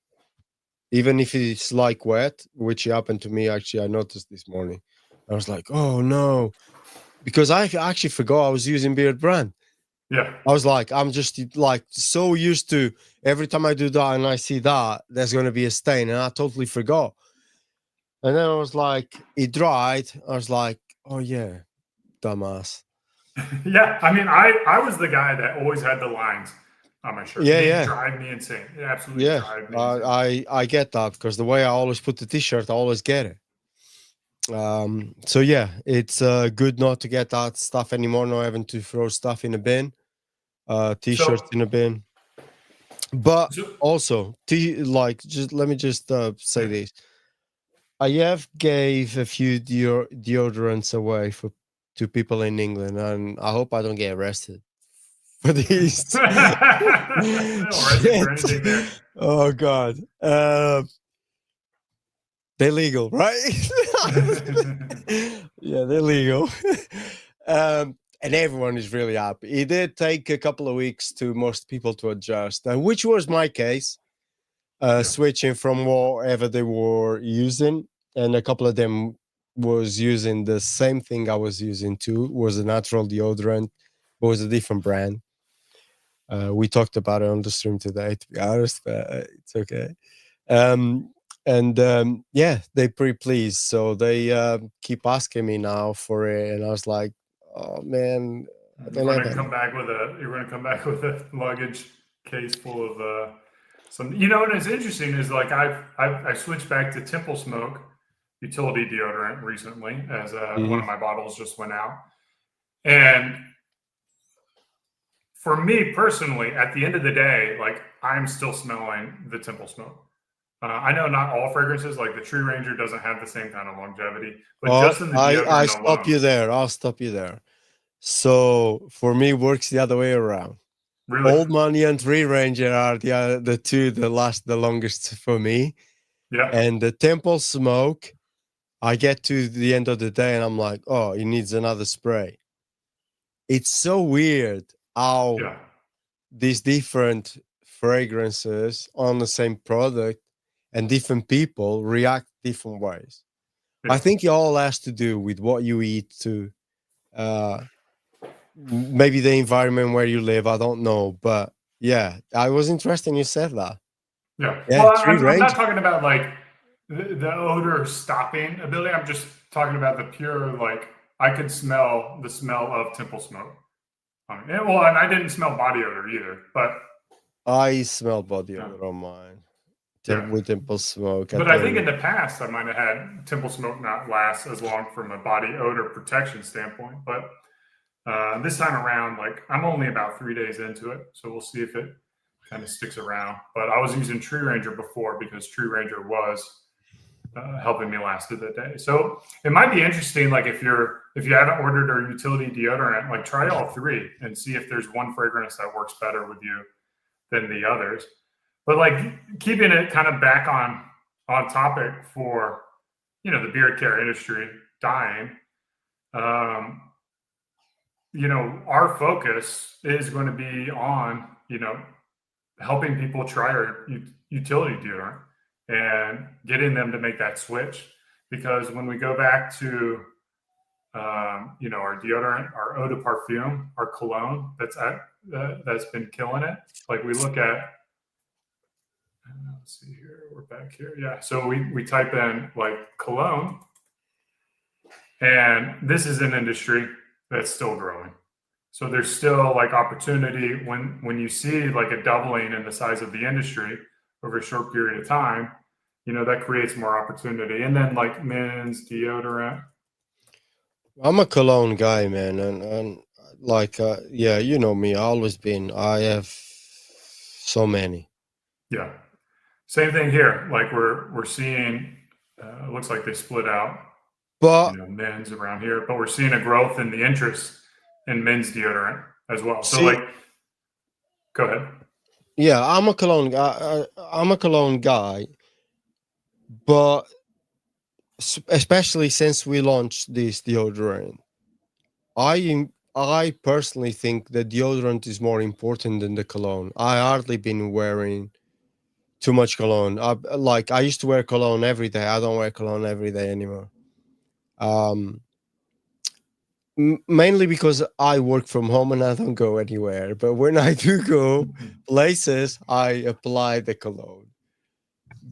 S1: Even if it's like wet, which happened to me, actually, I noticed this morning. I was like, oh no, because I actually forgot I was using Beardbrand.
S2: Yeah.
S1: I was like, I'm just like so used to every time I do that and I see that, there's going to be a stain. And I totally forgot. And then I was like, it dried. I was like, oh yeah, dumbass.
S2: Yeah. I mean, I was the guy that always had the lines on my shirt.
S1: Yeah.
S2: Drive me insane. It absolutely drive me insane.
S1: I get that because the way I always put the t-shirt, I always get it. So yeah, it's good not to get that stuff anymore, not having to throw stuff in a bin, t-shirts in a bin. But also, let me just say this. I have gave a few deodorants away to people in England, and I hope I don't get arrested for these. Oh God. They're legal, right? Yeah, they're legal. And everyone is really happy. It did take a couple of weeks to most people to adjust, which was my case, switching from whatever they were using. And a couple of them was using the same thing I was using too, was a natural deodorant, but was a different brand. We talked about it on the stream today, to be honest, but it's okay. And yeah, they're pretty pleased. So they keep asking me now for it, and I was like, "Oh man, I don't
S2: You're
S1: have
S2: gonna
S1: any."
S2: come back with a luggage case full of some. You know, and it's interesting is like I switched back to Temple Smoke utility deodorant recently as one of my bottles just went out, and for me personally, at the end of the day, like I'm still smelling the Temple Smoke. I know not all fragrances, like the Tree Ranger, doesn't have the same kind of longevity, but
S1: Oh,
S2: just in the
S1: I
S2: deodorant
S1: stop you
S2: alone,
S1: there. I'll stop you there. So for me, it works the other way around.
S2: really,
S1: Old Money and Tree Ranger are the two that last the longest for me.
S2: yeah,
S1: And the Temple Smoke, I get to the end of the day and I'm like, oh, it needs another spray. It's so weird how
S2: yeah,
S1: these different fragrances on the same product and different people react different ways. I
S2: yeah.
S1: think it all has to do with what you eat too. Maybe the environment where you live. I don't know, but yeah, I was interested you said that.
S2: Yeah.
S1: Yeah,
S2: Well,
S1: tree
S2: I'm not
S1: range.
S2: talking about like the odor stopping ability. I'm just talking about the pure, like, I could smell the smell of Temple Smoke. Well, and I didn't smell body odor either, but
S1: I smell body
S2: yeah.
S1: odor on mine.
S2: Yeah.
S1: With Temple Smoke. I
S2: But I
S1: tell
S2: think
S1: you.
S2: in the past I might have had Temple Smoke not last as long from a body odor protection standpoint. But this time around, like I'm only about 3 days into it, so we'll see if it kind of sticks around. But I was using Tree Ranger before because Tree Ranger was helping me last through the day. So it might be interesting, like if you haven't ordered a utility deodorant, like try all three and see if there's one fragrance that works better with you than the others. But like keeping it kind of back on topic for the beard care industry dying, um, our focus is going to be on helping people try our utility deodorant and getting them to make that switch. Because when we go back to our deodorant, our eau de parfum, our cologne that's been killing it. Like we look at, let's see here, we're back here. Yeah, so we type in like cologne, and this is an industry that's still growing. So there's still like opportunity when you see like a doubling in the size of the industry over a short period of time, that creates more opportunity. And then like men's deodorant.
S1: I'm a cologne guy, man, and like yeah, you know me. I always been. I have so many.
S2: Yeah, same thing here. Like we're seeing. It looks like they split out.
S1: But
S2: Men's around here, but we're seeing a growth in the interest in men's deodorant as well. So
S1: see,
S2: like, go ahead.
S1: yeah, I'm a cologne guy. I'm a cologne guy, but especially since we launched this deodorant, I personally think the deodorant is more important than the cologne. I hardly been wearing too much cologne. I used to wear cologne every day. I don't wear cologne every day anymore. Um, Mainly because I work from home and I don't go anywhere. But when I do go places, I apply the cologne.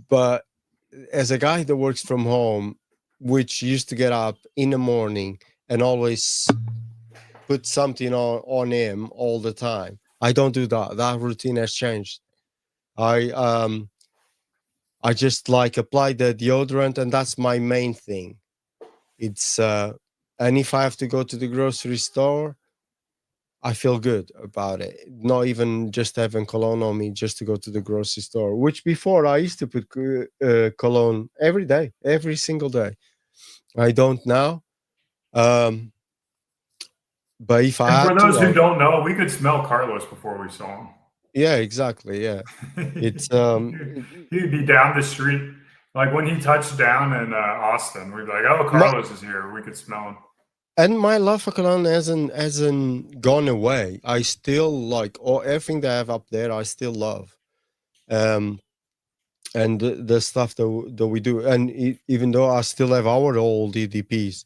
S1: But as a guy that works from home, which used to get up in the morning and always put something on him all the time, I don't do that. That routine has changed. I just like apply the deodorant, and that's my main thing. It's and if I have to go to the grocery store, I feel good about it. Not even just having cologne on me just to go to the grocery store, which before I used to put cologne every day, every single day. I don't now. But if I
S2: And for
S1: had to,
S2: those who don't know, we could smell Carlos before we saw him.
S1: yeah, exactly. Yeah. It's
S2: He'd be down the street. Like when he touched down in Austin, we'd be like, "Oh, Carlos is here." We could smell him.
S1: And my love for cologne hasn't gone away. I still like everything that I have up there. I still love, and the stuff that we do. And even though I still have our old EDPs,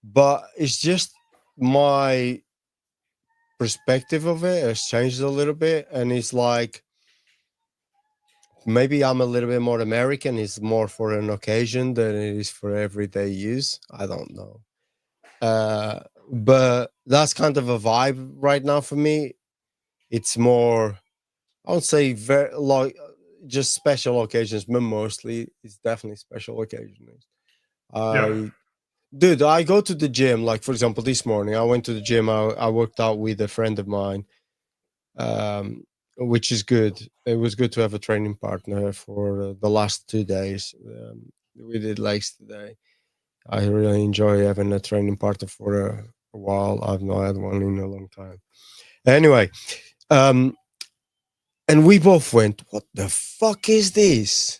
S1: but it's just my perspective of it has changed a little bit, and it's like maybe I'm a little bit more American. It's more for an occasion than it is for everyday use. I don't know. But that's kind of a vibe right now for me. It's more, I would say, very like just special occasions, but mostly it's definitely special occasions.
S2: Yeah.
S1: Dude, I go to the gym. Like for example, this morning I went to the gym. I worked out with a friend of mine, which is good. It was good to have a training partner for the last 2 days. We did legs today. I really enjoy having a training partner for a while. I've not had one in a long time. Anyway, and we both went, "What the fuck is this?"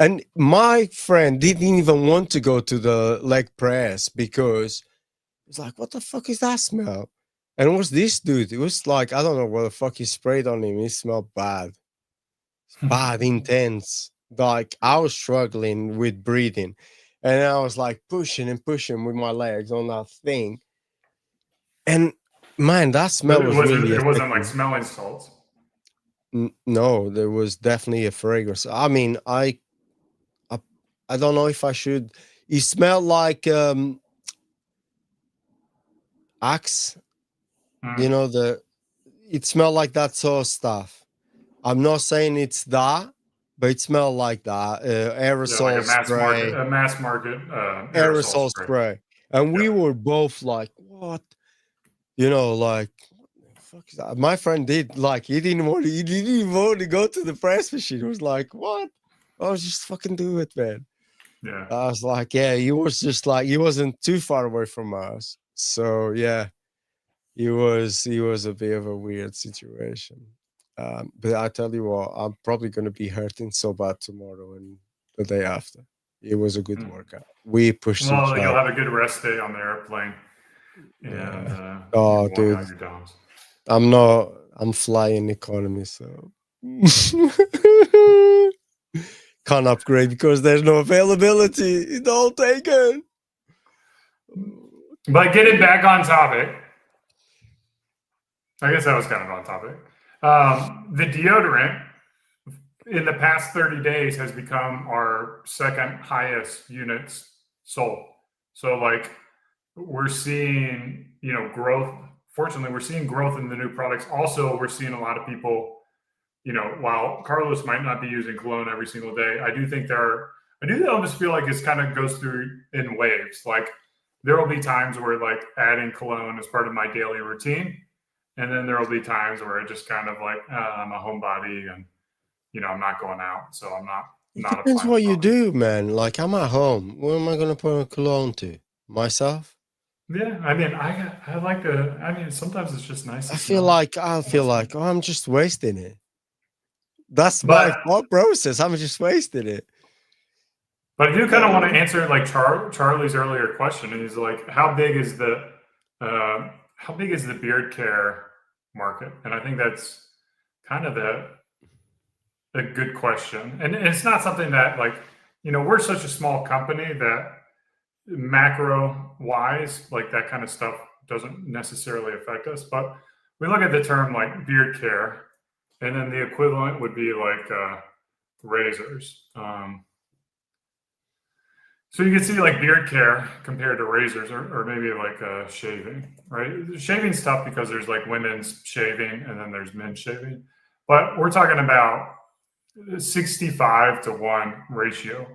S1: And my friend didn't even want to go to the leg press because it's like, "What the fuck is that smell?" And it was this dude. It was like, I don't know what the fuck he sprayed on him. It smelled bad. Bad, intense. Like I was struggling with breathing. And I was like pushing and pushing with my legs on that thing. And man, that smell was really
S2: It wasn't like
S1: affecting.
S2: smelling salts.
S1: No, there was definitely a fragrance. I mean, I don't know if I should. It smelled like Axe. You know, it smelled like that sort of stuff. I'm not saying it's that, but it smelled like that.
S2: Yeah, like
S1: Aerosol spray.
S2: a mass market aerosol
S1: Aerosol
S2: spray.
S1: spray. And we
S2: Yeah.
S1: were both like, what? You know, like, what the fuck is that? My friend did like he didn't even want to go to the press machine. He was like, what? Oh, just fucking do it, man.
S2: Yeah.
S1: I was like, yeah, he was just like he wasn't too far away from us. So yeah, he was a bit of a weird situation. But I tell you what, I'm probably gonna be hurting so bad tomorrow and the day after. It was a good workout. We pushed each
S2: Well, you'll
S1: other.
S2: have a good rest day on the airplane, and
S1: Yeah.
S2: you
S1: Oh,
S2: walk
S1: dude.
S2: out your DOMs.
S1: I'm flying economy, so can't upgrade because there's no availability. It's all taken.
S2: But getting back on topic, I guess that was kind of on topic. The deodorant in the past 30 days has become our second highest units sold. So like we're seeing, growth. Fortunately, we're seeing growth in the new products. Also, we're seeing a lot of people, while Carlos might not be using cologne every single day, I do almost feel like it kind of goes through in waves. Like there will be times where like adding cologne is part of my daily routine. And then there will be times where it just kind of like, I'm a homebody and, I'm not going out. So I'm not
S1: Depends
S2: applying
S1: what you
S2: cologne.
S1: do, man. Like I'm at home. What am I gonna put a cologne to? Myself?
S2: Yeah. I mean, I like to, sometimes it's just nice to
S1: I feel
S2: smell.
S1: like oh, I'm just wasting it. That's my
S2: But
S1: thought process. I'm just wasting it.
S2: But I do kind of want to answer like Charlie's earlier question. And he's like, how big is the beard care market? And I think that's kind of a good question. And it's not something that like, we're such a small company that macro wise, like that kind of stuff doesn't necessarily affect us. But we look at the term like beard care, and then the equivalent would be like razors. So you can see like beard care compared to razors or maybe like shaving, right? Shaving's tough because there's like women's shaving and then there's men's shaving. But we're talking about 65 to 1 ratio.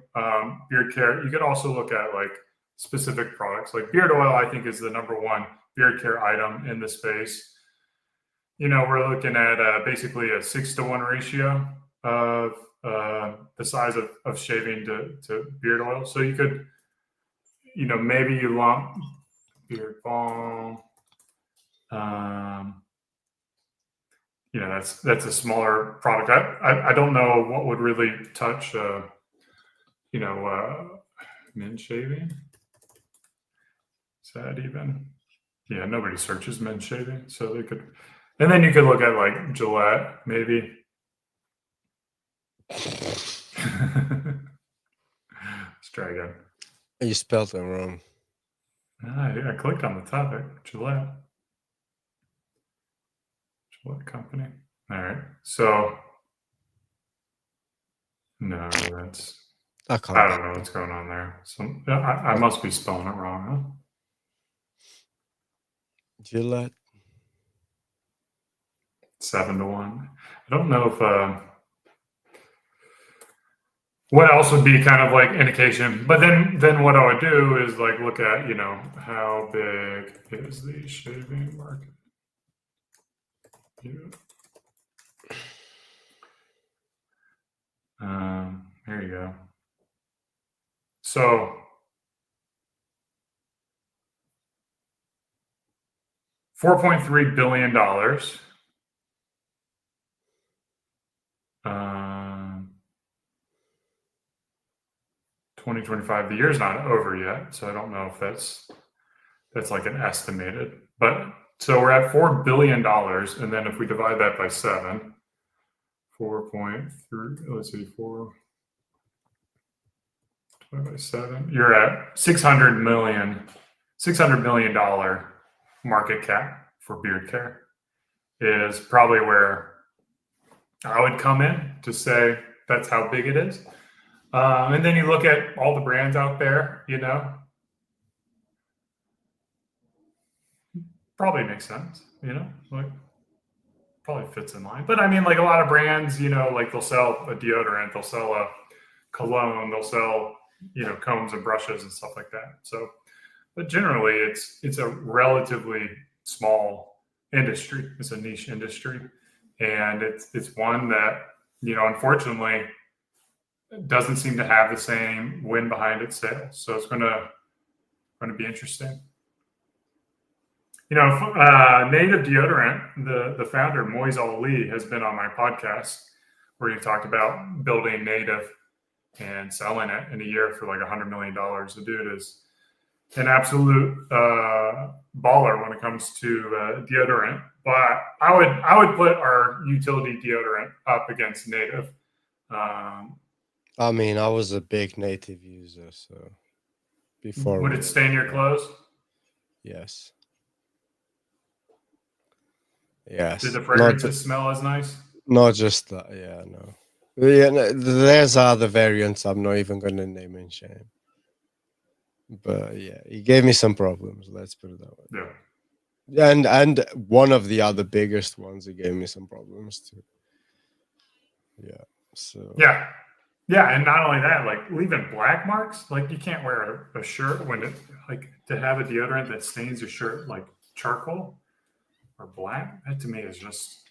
S2: Beard care. You could also look at like specific products. Like beard oil, I think is the number one beard care item in the space. We're looking at basically a 6 to 1 ratio of the size of shaving to beard oil. So you could, maybe you lump beard balm. That's a smaller product. I don't know what would really touch, men's shaving. Is that even? Yeah, nobody searches men's shaving, so they could. And then you could look at like Gillette, maybe. Let's try again.
S1: You spelled it wrong.
S2: I clicked on the topic, Gillette. What company? All right. So no, that's
S1: I
S2: I
S1: can't.
S2: don't know what's going on there. I must be spelling it wrong, huh?
S1: Gillette.
S2: 7-1. I don't know if what else would be kind of like indication, but then what I would do is like look at, you know, how big is the shaving market? Yeah. Here you go. So $4.3 billion. 2025, the year's not over yet, so I don't know if that's like an estimated, but so we're at $4 billion, and then if we divide that by 7, 4.3, let's see, 4 divided by 7, you're at $600 million market cap for beard care is probably where I would come in to say that's how big it is. And then you look at all the brands out there, you know, probably makes sense, you know, like probably fits in line. But I mean, like a lot of brands, you know, like they'll sell a deodorant, they'll sell a cologne, they'll sell, you know, combs and brushes and stuff like that. So, but generally, it's a relatively small industry. It's a niche industry, and it's one that, you know, unfortunately, doesn't seem to have the same wind behind its sails. So it's going to be interesting. You know, Native Deodorant, the founder, Moise Ali, has been on my podcast where he talked about building Native and selling it in a year for like $100 million. The dude is an absolute baller when it comes to deodorant. But I would put our utility deodorant up against Native.
S1: I mean, I was a big Native user, so before.
S2: Would it stain your clothes?
S1: Yes. Yes.
S2: Did the fragrances smell as nice?
S1: Not just that. Yeah, no. Yeah, there's other variants I'm not even going to name and shame. But yeah, he gave me some problems. Let's put it that way.
S2: Yeah.
S1: And one of the other biggest ones, he gave me some problems too. Yeah. So.
S2: Yeah. Yeah, and not only that, like leaving black marks. Like you can't wear a shirt when it like to have a deodorant that stains your shirt like charcoal or black. That to me is just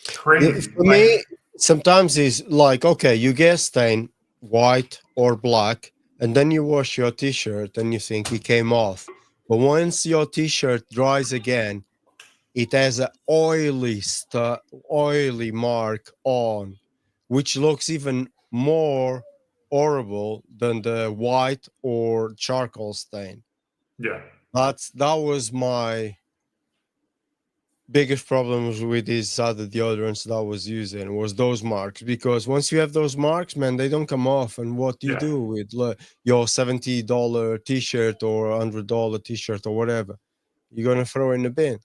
S2: crazy.
S1: For me, sometimes it's like, okay, you get a stain white or black, and then you wash your t-shirt and you think it came off. But once your t-shirt dries again, it has an oily mark on, which looks even more horrible than the white or charcoal stain.
S2: Yeah.
S1: That was my biggest problems with these other deodorants that I was using was those marks, because once you have those marks, man, they don't come off. And what do you do with your $70 t-shirt or $100 t-shirt or whatever? You're gonna throw in the bin.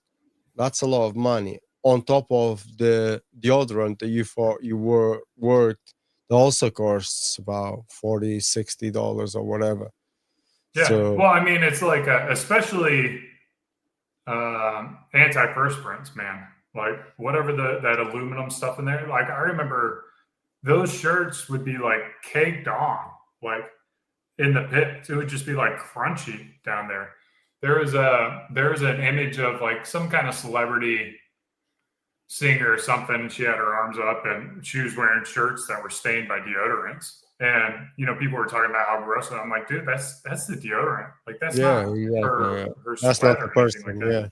S1: That's a lot of money on top of the deodorant that you thought you worked. That also costs about $40-$60 or whatever.
S2: Yeah.
S1: So,
S2: well, I mean, it's like especially antiperspirants, man. Like whatever that aluminum stuff in there. Like I remember those shirts would be like caked on, like in the pit. It would just be like crunchy down there. There was an image of like some kind of celebrity singer or something, and she had her arms up and she was wearing shirts that were stained by deodorants. And you know, people were talking about how gross. And I'm like, dude, that's the deodorant. Like that's not her
S1: that's not the person.
S2: Like that.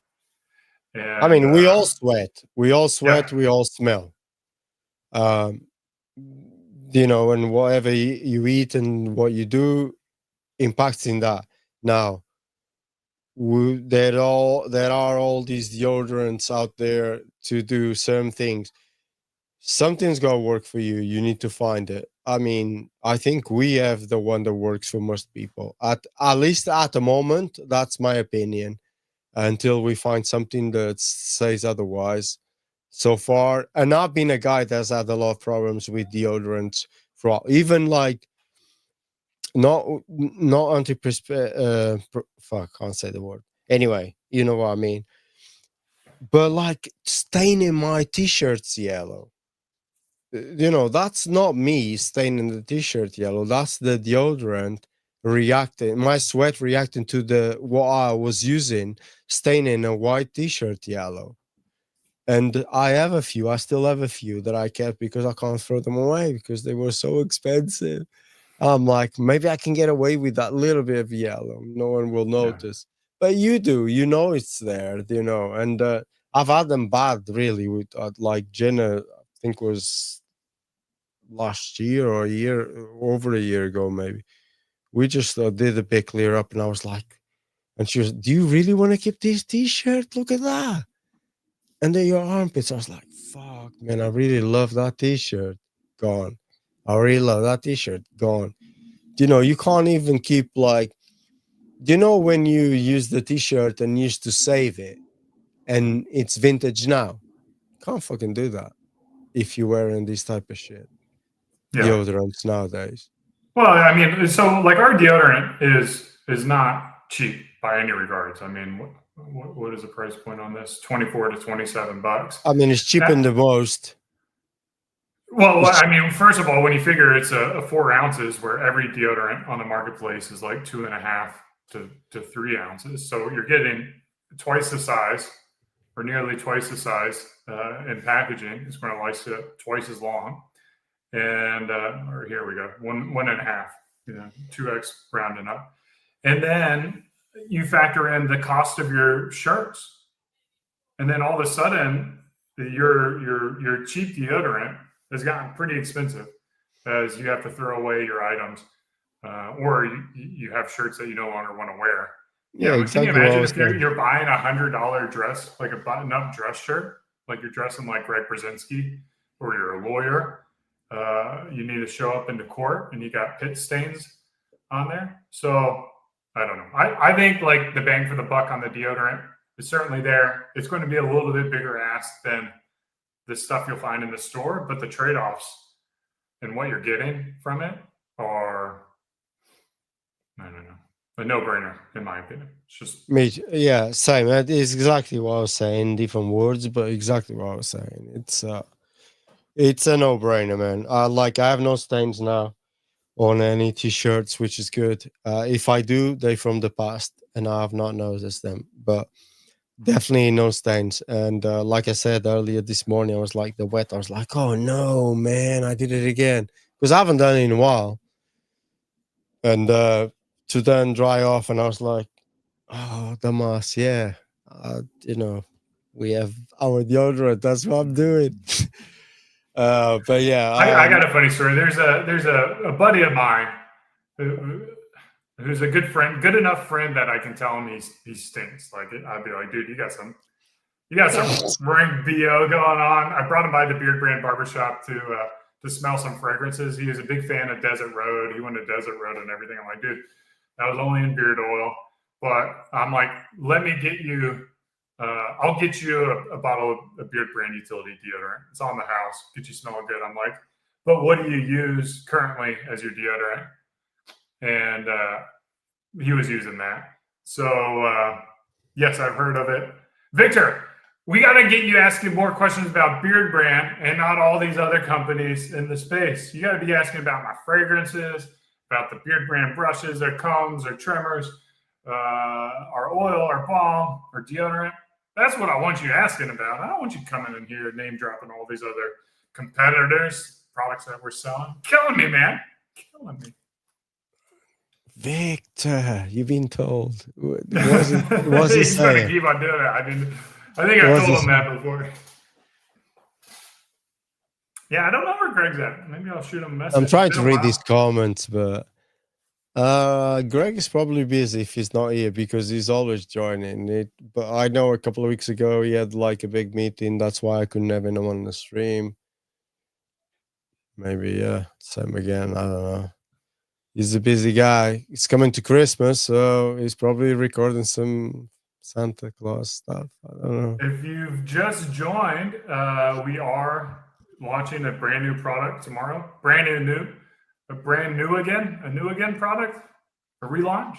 S2: And,
S1: I mean, we all sweat. We all sweat.
S2: Yeah.
S1: We all smell. You know, and whatever you eat and what you do impacts in that. Now, there are all these deodorants out there to do certain things. Something's got to work for you. You need to find it. I mean, I think we have the one that works for most people. At least at the moment, that's my opinion. Until we find something that says otherwise. so far. And I've been a guy that's had a lot of problems with deodorants for even like not fuck, can't say the word. Anyway, you know what I mean. But like staining my t-shirts yellow. You know, that's not me staining the t-shirt yellow. That's the deodorant reacting, my sweat reacting to the what I was using, staining a white t-shirt yellow. And I still have a few that I kept because I can't throw them away because they were so expensive. I'm like, maybe I can get away with that little bit of yellow. No one will notice. But you do, you know it's there, you know. And I've had them bad really with like Jenna, I think was last year or over a year ago maybe. We just did a big clear up and I was like, and she was, do you really want to keep this t-shirt? Look at that. And then your armpits. I was like, fuck, man, I really love that t-shirt. Gone. I really love that t-shirt. Gone. You know, you can't even keep like, you know, when you use the t-shirt and used to save it and it's vintage now, can't fucking do that if you're wearing this type of shit. Deodorants nowadays.
S2: Well, I mean, so like our deodorant is not cheap by any regards. I mean, what is the price point on this? $24 to $27.
S1: I mean, it's cheaper than the most.
S2: Well, I mean, first of all, when you figure it's a 4 ounces, where every deodorant on the marketplace is like 2.5 to 3 ounces, so you're getting twice the size, or nearly twice the size in packaging. It's going to last you twice as long, and or here we go, 1.5, 2x rounding up, and then you factor in the cost of your shirts, and then all of a sudden your cheap deodorant has gotten pretty expensive as you have to throw away your items, or you have shirts that you no longer want to wear.
S1: Yeah, exactly.
S2: Can you imagine if you're buying $100 dress, like a button-up dress shirt, like you're dressing like Greg Brzezinski, or you're a lawyer, you need to show up into court and you got pit stains on there. So I don't know. I think like the bang for the buck on the deodorant is certainly there. It's going to be a little bit bigger ask than the stuff you'll find in the store, but the trade-offs and what you're getting from it are, I don't know, a no-brainer in my opinion. It's just
S1: me. Yeah, same. That is exactly what I was saying, different words, but exactly what I was saying. It's a no-brainer, man. I have no stains now on any t-shirts, which is good. If I do, they're from the past, and I have not noticed them, but definitely no stains. And like I said earlier this morning, I was like, the wet, I was like, oh no, man, I did it again. Because I haven't done it in a while. And to then dry off, and I was like, oh, Damas, yeah. We have our deodorant. That's what I'm doing. But yeah.
S2: I got a funny story. There's a buddy of mine who's a good friend, good enough friend that I can tell him he stinks. Like I'd be like, dude, you got some ring BO going on. I brought him by the Beardbrand barbershop to smell some fragrances. He was a big fan of Desert Road. He went to Desert Road and everything. I'm like, dude, that was only in beard oil. But I'm like, let me get you. I'll get you a bottle of Beardbrand utility deodorant. It's on the house. Get you smelling good. I'm like, but what do you use currently as your deodorant? And he was using that. So yes, I've heard of it. Victor, we got to get you asking more questions about Beardbrand and not all these other companies in the space. You got to be asking about my fragrances, about the Beardbrand brushes, or combs, or trimmers, our oil, our balm, or deodorant. That's what I want you asking about. I don't want you coming in here name dropping all these other competitors, products that we're selling. Killing me, man. Killing me.
S1: Victor, you've been told. Was he
S2: He's going to
S1: saying?
S2: keep on doing that. I think I told him that before. Yeah, I don't know where Greg's at. Maybe I'll shoot him a message.
S1: I'm trying to read these comments, but Greg is probably busy if he's not here because he's always joining it. But I know a couple of weeks ago he had like a big meeting. That's why I couldn't have him on the stream. Maybe, same again. I don't know. He's a busy guy. It's coming to Christmas, so he's probably recording some Santa Claus stuff. I don't know.
S2: If you've just joined, we are launching a brand new product tomorrow. A new again product, a relaunch.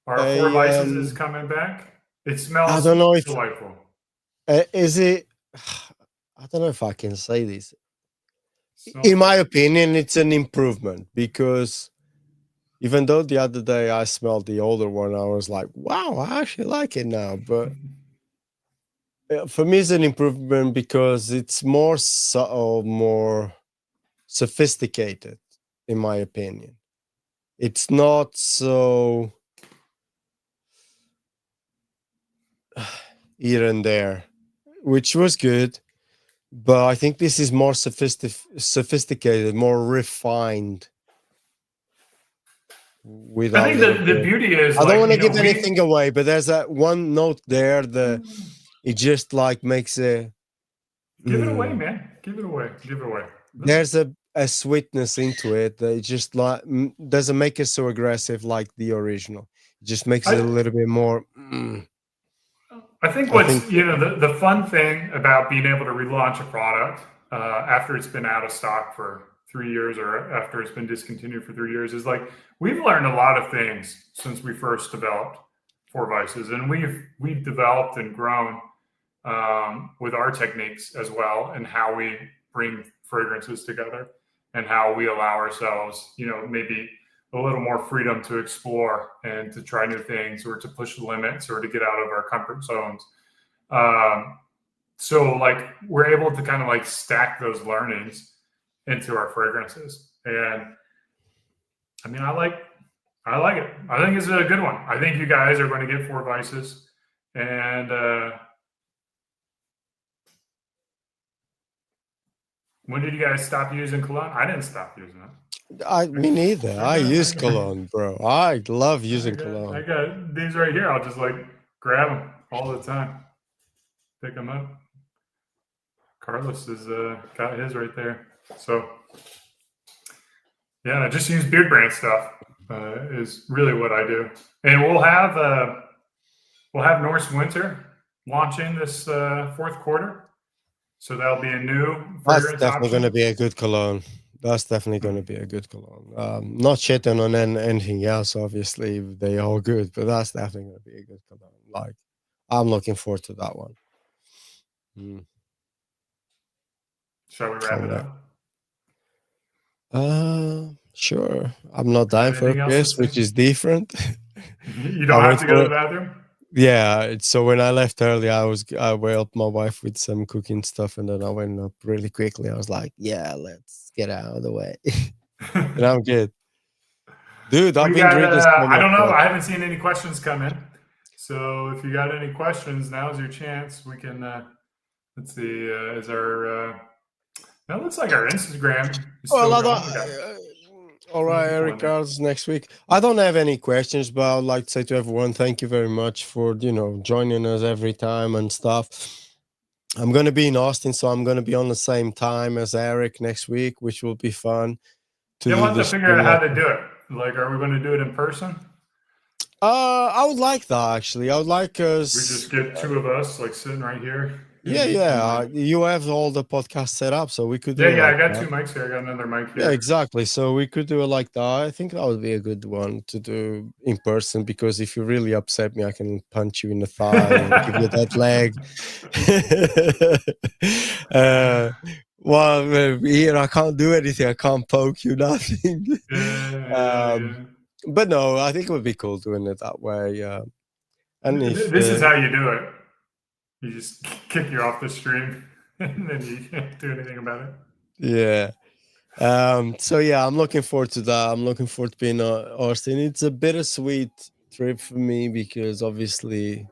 S2: Our Four Vices is coming back. It smells
S1: I don't know if
S2: delightful.
S1: Is it? I don't know if I can say this. In my opinion, it's an improvement because even though the other day I smelled the older one, I was like, wow, I actually like it now. But for me, it's an improvement because it's more subtle, more sophisticated, in my opinion. It's not so here and there, which was good. But I think this is more sophisticated, more refined.
S2: I think the beauty is
S1: I don't want to give anything away, but there's that one note there that it just like makes a
S2: give it away, man. Give it away. Give it away.
S1: There's a sweetness into it that it just like doesn't make it so aggressive like the original. It just makes it a little bit more.
S2: I think the fun thing about being able to relaunch a product after it's been out of stock for 3 years or after it's been discontinued for 3 years is like we've learned a lot of things since we first developed Four Vices, and we've developed and grown with our techniques as well, and how we bring fragrances together and how we allow ourselves, maybe a little more freedom to explore and to try new things or to push the limits or to get out of our comfort zones. So like we're able to kind of like stack those learnings into our fragrances. And I mean, I like it. I think it's a good one. I think you guys are going to get Four Vices. And when did you guys stop using cologne? I didn't stop using it.
S1: Me neither. I use cologne, bro. I love using cologne.
S2: I got these right here. I'll just like grab them all the time. Pick them up. Carlos has got his right there. So yeah, I just use Beardbrand stuff. Is really what I do. And we'll have Norse Winter launching this fourth quarter. So that'll be a new fragrance.
S1: That's definitely going to be a good cologne. That's definitely going to be a good cologne. Not shitting on anything else, obviously. They all good, but that's definitely going to be a good cologne. Like, I'm looking forward to that one.
S2: Shall we wrap it up?
S1: Sure. I'm not dying for a piss, which is different.
S2: You don't have to go to the bathroom?
S1: Yeah. So when I left early, I helped my wife with some cooking stuff, and then I went up really quickly. I was like, yeah, let's get out of the way. And I'm good. Dude, I've been drinking so much.
S2: I don't know. I haven't seen any questions come in. So if you got any questions, now's your chance. We can, let's see, is our, that looks like our Instagram is
S1: all right, Eric Carlos next week. I don't have any questions, but I would like to say to everyone, thank you very much for, joining us every time and stuff. I'm going to be in Austin, so I'm going to be on the same time as Eric next week, which will be fun.
S2: You want to figure out how to do it. Like, are we going to do it in person?
S1: I would like that, actually. I would like us.
S2: We just get two of us, like, sitting right here.
S1: Yeah. You have all the podcasts set up, so we could do it.
S2: Yeah, I got two mics here. I got another mic here.
S1: Yeah, exactly. So we could do it like that. I think that would be a good one to do in person, because if you really upset me, I can punch you in the thigh and give you that leg. Well, here I can't do anything. I can't poke you, nothing. But no, I think it would be cool doing it that way. And
S2: this is how you do it. You just kick you off the stream, and then you can't do anything about it.
S1: Yeah. So yeah, I'm looking forward to that. I'm looking forward to being in Austin. It's a bittersweet trip for me because obviously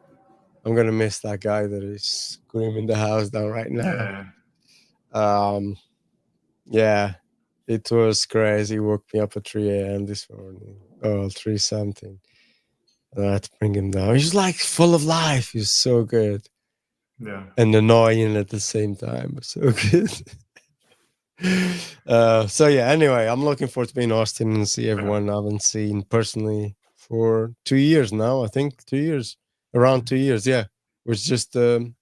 S1: I'm gonna miss that guy that is screaming the house down right now. Yeah, it was crazy. He woke me up at 3 a.m. this morning. 3 something. And I had to bring him down. He's like full of life. He's so good.
S2: Yeah.
S1: And annoying at the same time. So good. So yeah, anyway, I'm looking forward to being in Austin and see everyone I haven't seen personally for 2 years now. I think 2 years. around 2 years. Yeah, it was just a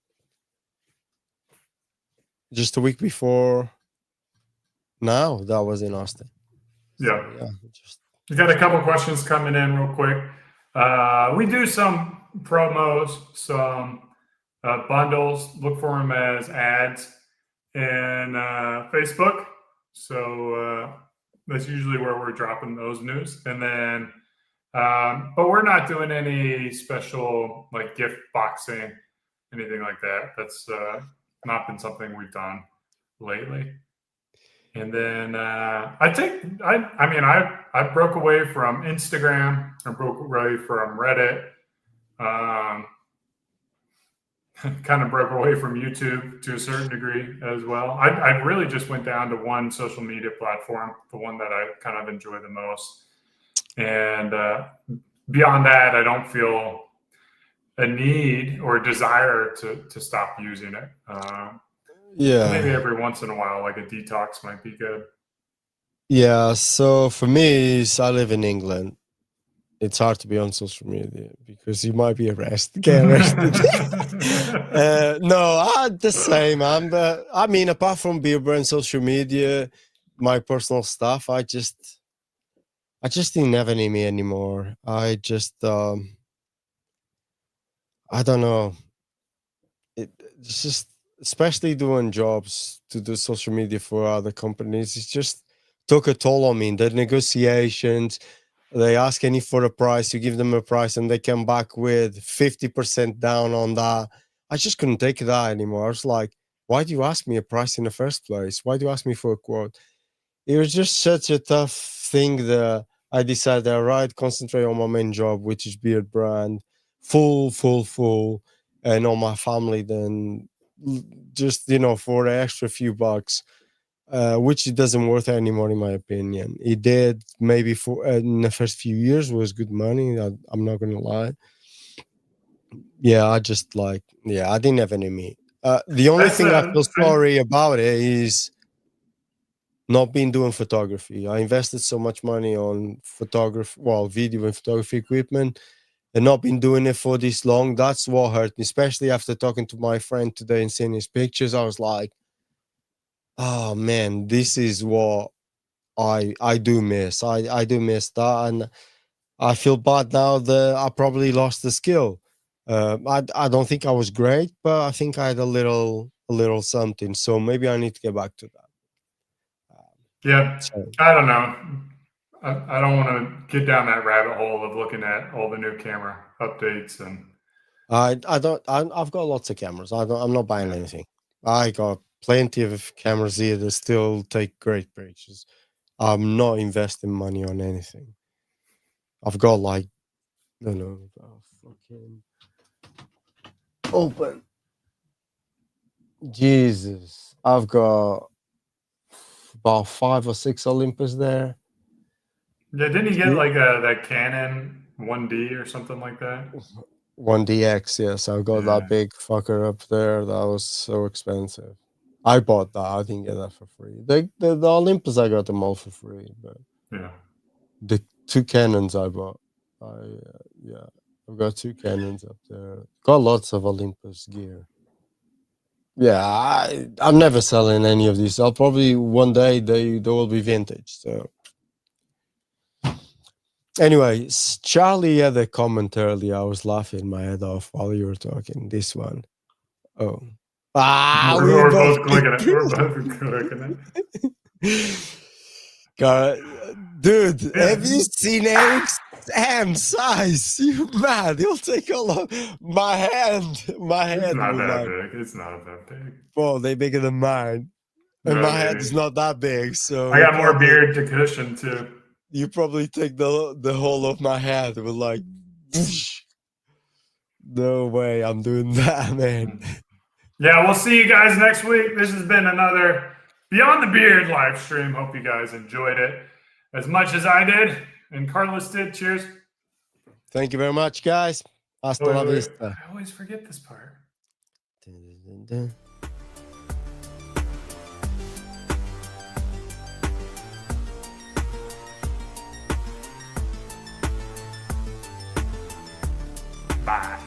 S1: week before now that was in Austin.
S2: Yeah.
S1: So, yeah, just
S2: We got a couple questions coming in real quick. We do some promos, some bundles. Look for them as ads in Facebook. So that's usually where we're dropping those news. And then, but we're not doing any special like gift boxing, anything like that. That's not been something we've done lately. And then I broke away from Instagram. I broke away from Reddit. Kind of broke away from YouTube to a certain degree as well. I really just went down to one social media platform, the one that I kind of enjoy the most. And beyond that, I don't feel a need or desire to stop using it.
S1: yeah.
S2: Maybe every once in a while, like a detox might be good.
S1: Yeah, so for me, I live in England. It's hard to be on social media because you might be arrested. Get arrested. No, the same. I mean, apart from Beardbrand social media, my personal stuff, I just didn't have any me anymore. I just, I don't know. It's just, especially doing jobs to do social media for other companies, it just took a toll on me. The negotiations, they ask any for a price, you give them a price, and they come back with 50% down on that. I just couldn't take that anymore. I was like, why do you ask me a price in the first place? Why do you ask me for a quote? It was just such a tough thing that I decided, all right, concentrate on my main job, which is Beardbrand, full, and on my family, then just, for an extra few bucks. Which it doesn't worth it anymore, in my opinion. It did maybe for in the first few years was good money. I'm not gonna lie. Yeah, I didn't have any meat. The only thing I feel sorry about it is not been doing photography. I invested so much money on video and photography equipment, and not been doing it for this long. That's what hurt me, especially after talking to my friend today and seeing his pictures. I was like, oh man, this is what I do miss. I do miss that, and I feel bad now that I probably lost the skill. I don't think I was great, but I think I had a little something. So maybe I need to get back to that.
S2: Yeah, I don't know. I don't want to get down that rabbit hole of looking at all the new camera updates and.
S1: I've got lots of cameras. I'm not buying anything. I got plenty of cameras here that still take great pictures. I'm not investing money on anything. I've got fucking open. Jesus, I've got about 5 or 6 Olympus there.
S2: Yeah, didn't he get like that Canon 1D or something like that?
S1: 1DX, yes. I've got that big fucker up there. That was so expensive. I bought that. I didn't get that for free. The Olympus, I got them all for free. But
S2: yeah,
S1: the 2 Canons I bought. I've got 2 Canons up there. Got lots of Olympus gear. Yeah, I'm never selling any of these. I'll probably one day they will be vintage. So anyway, Charlie had a comment earlier. I was laughing my head off while you were talking. This one. Oh.
S2: We're both clicking it. We're both clicking it.
S1: God, dude, have you seen Eric's hand size? You mad? He'll take all of my hand. My head.
S2: It's not that big. It's not that big.
S1: Well, they're bigger than mine. And my head is not that big. So
S2: I got more beard to cushion too.
S1: You probably take the whole of my head with like whoosh. No way I'm doing that, man.
S2: Yeah, we'll see you guys next week. This has been another Beyond the Beard live stream. Hope you guys enjoyed it as much as I did and Carlos did. Cheers.
S1: Thank you very much, guys. Hasta la vista.
S2: I always forget this part.
S1: Dun, dun, dun.
S2: Bye.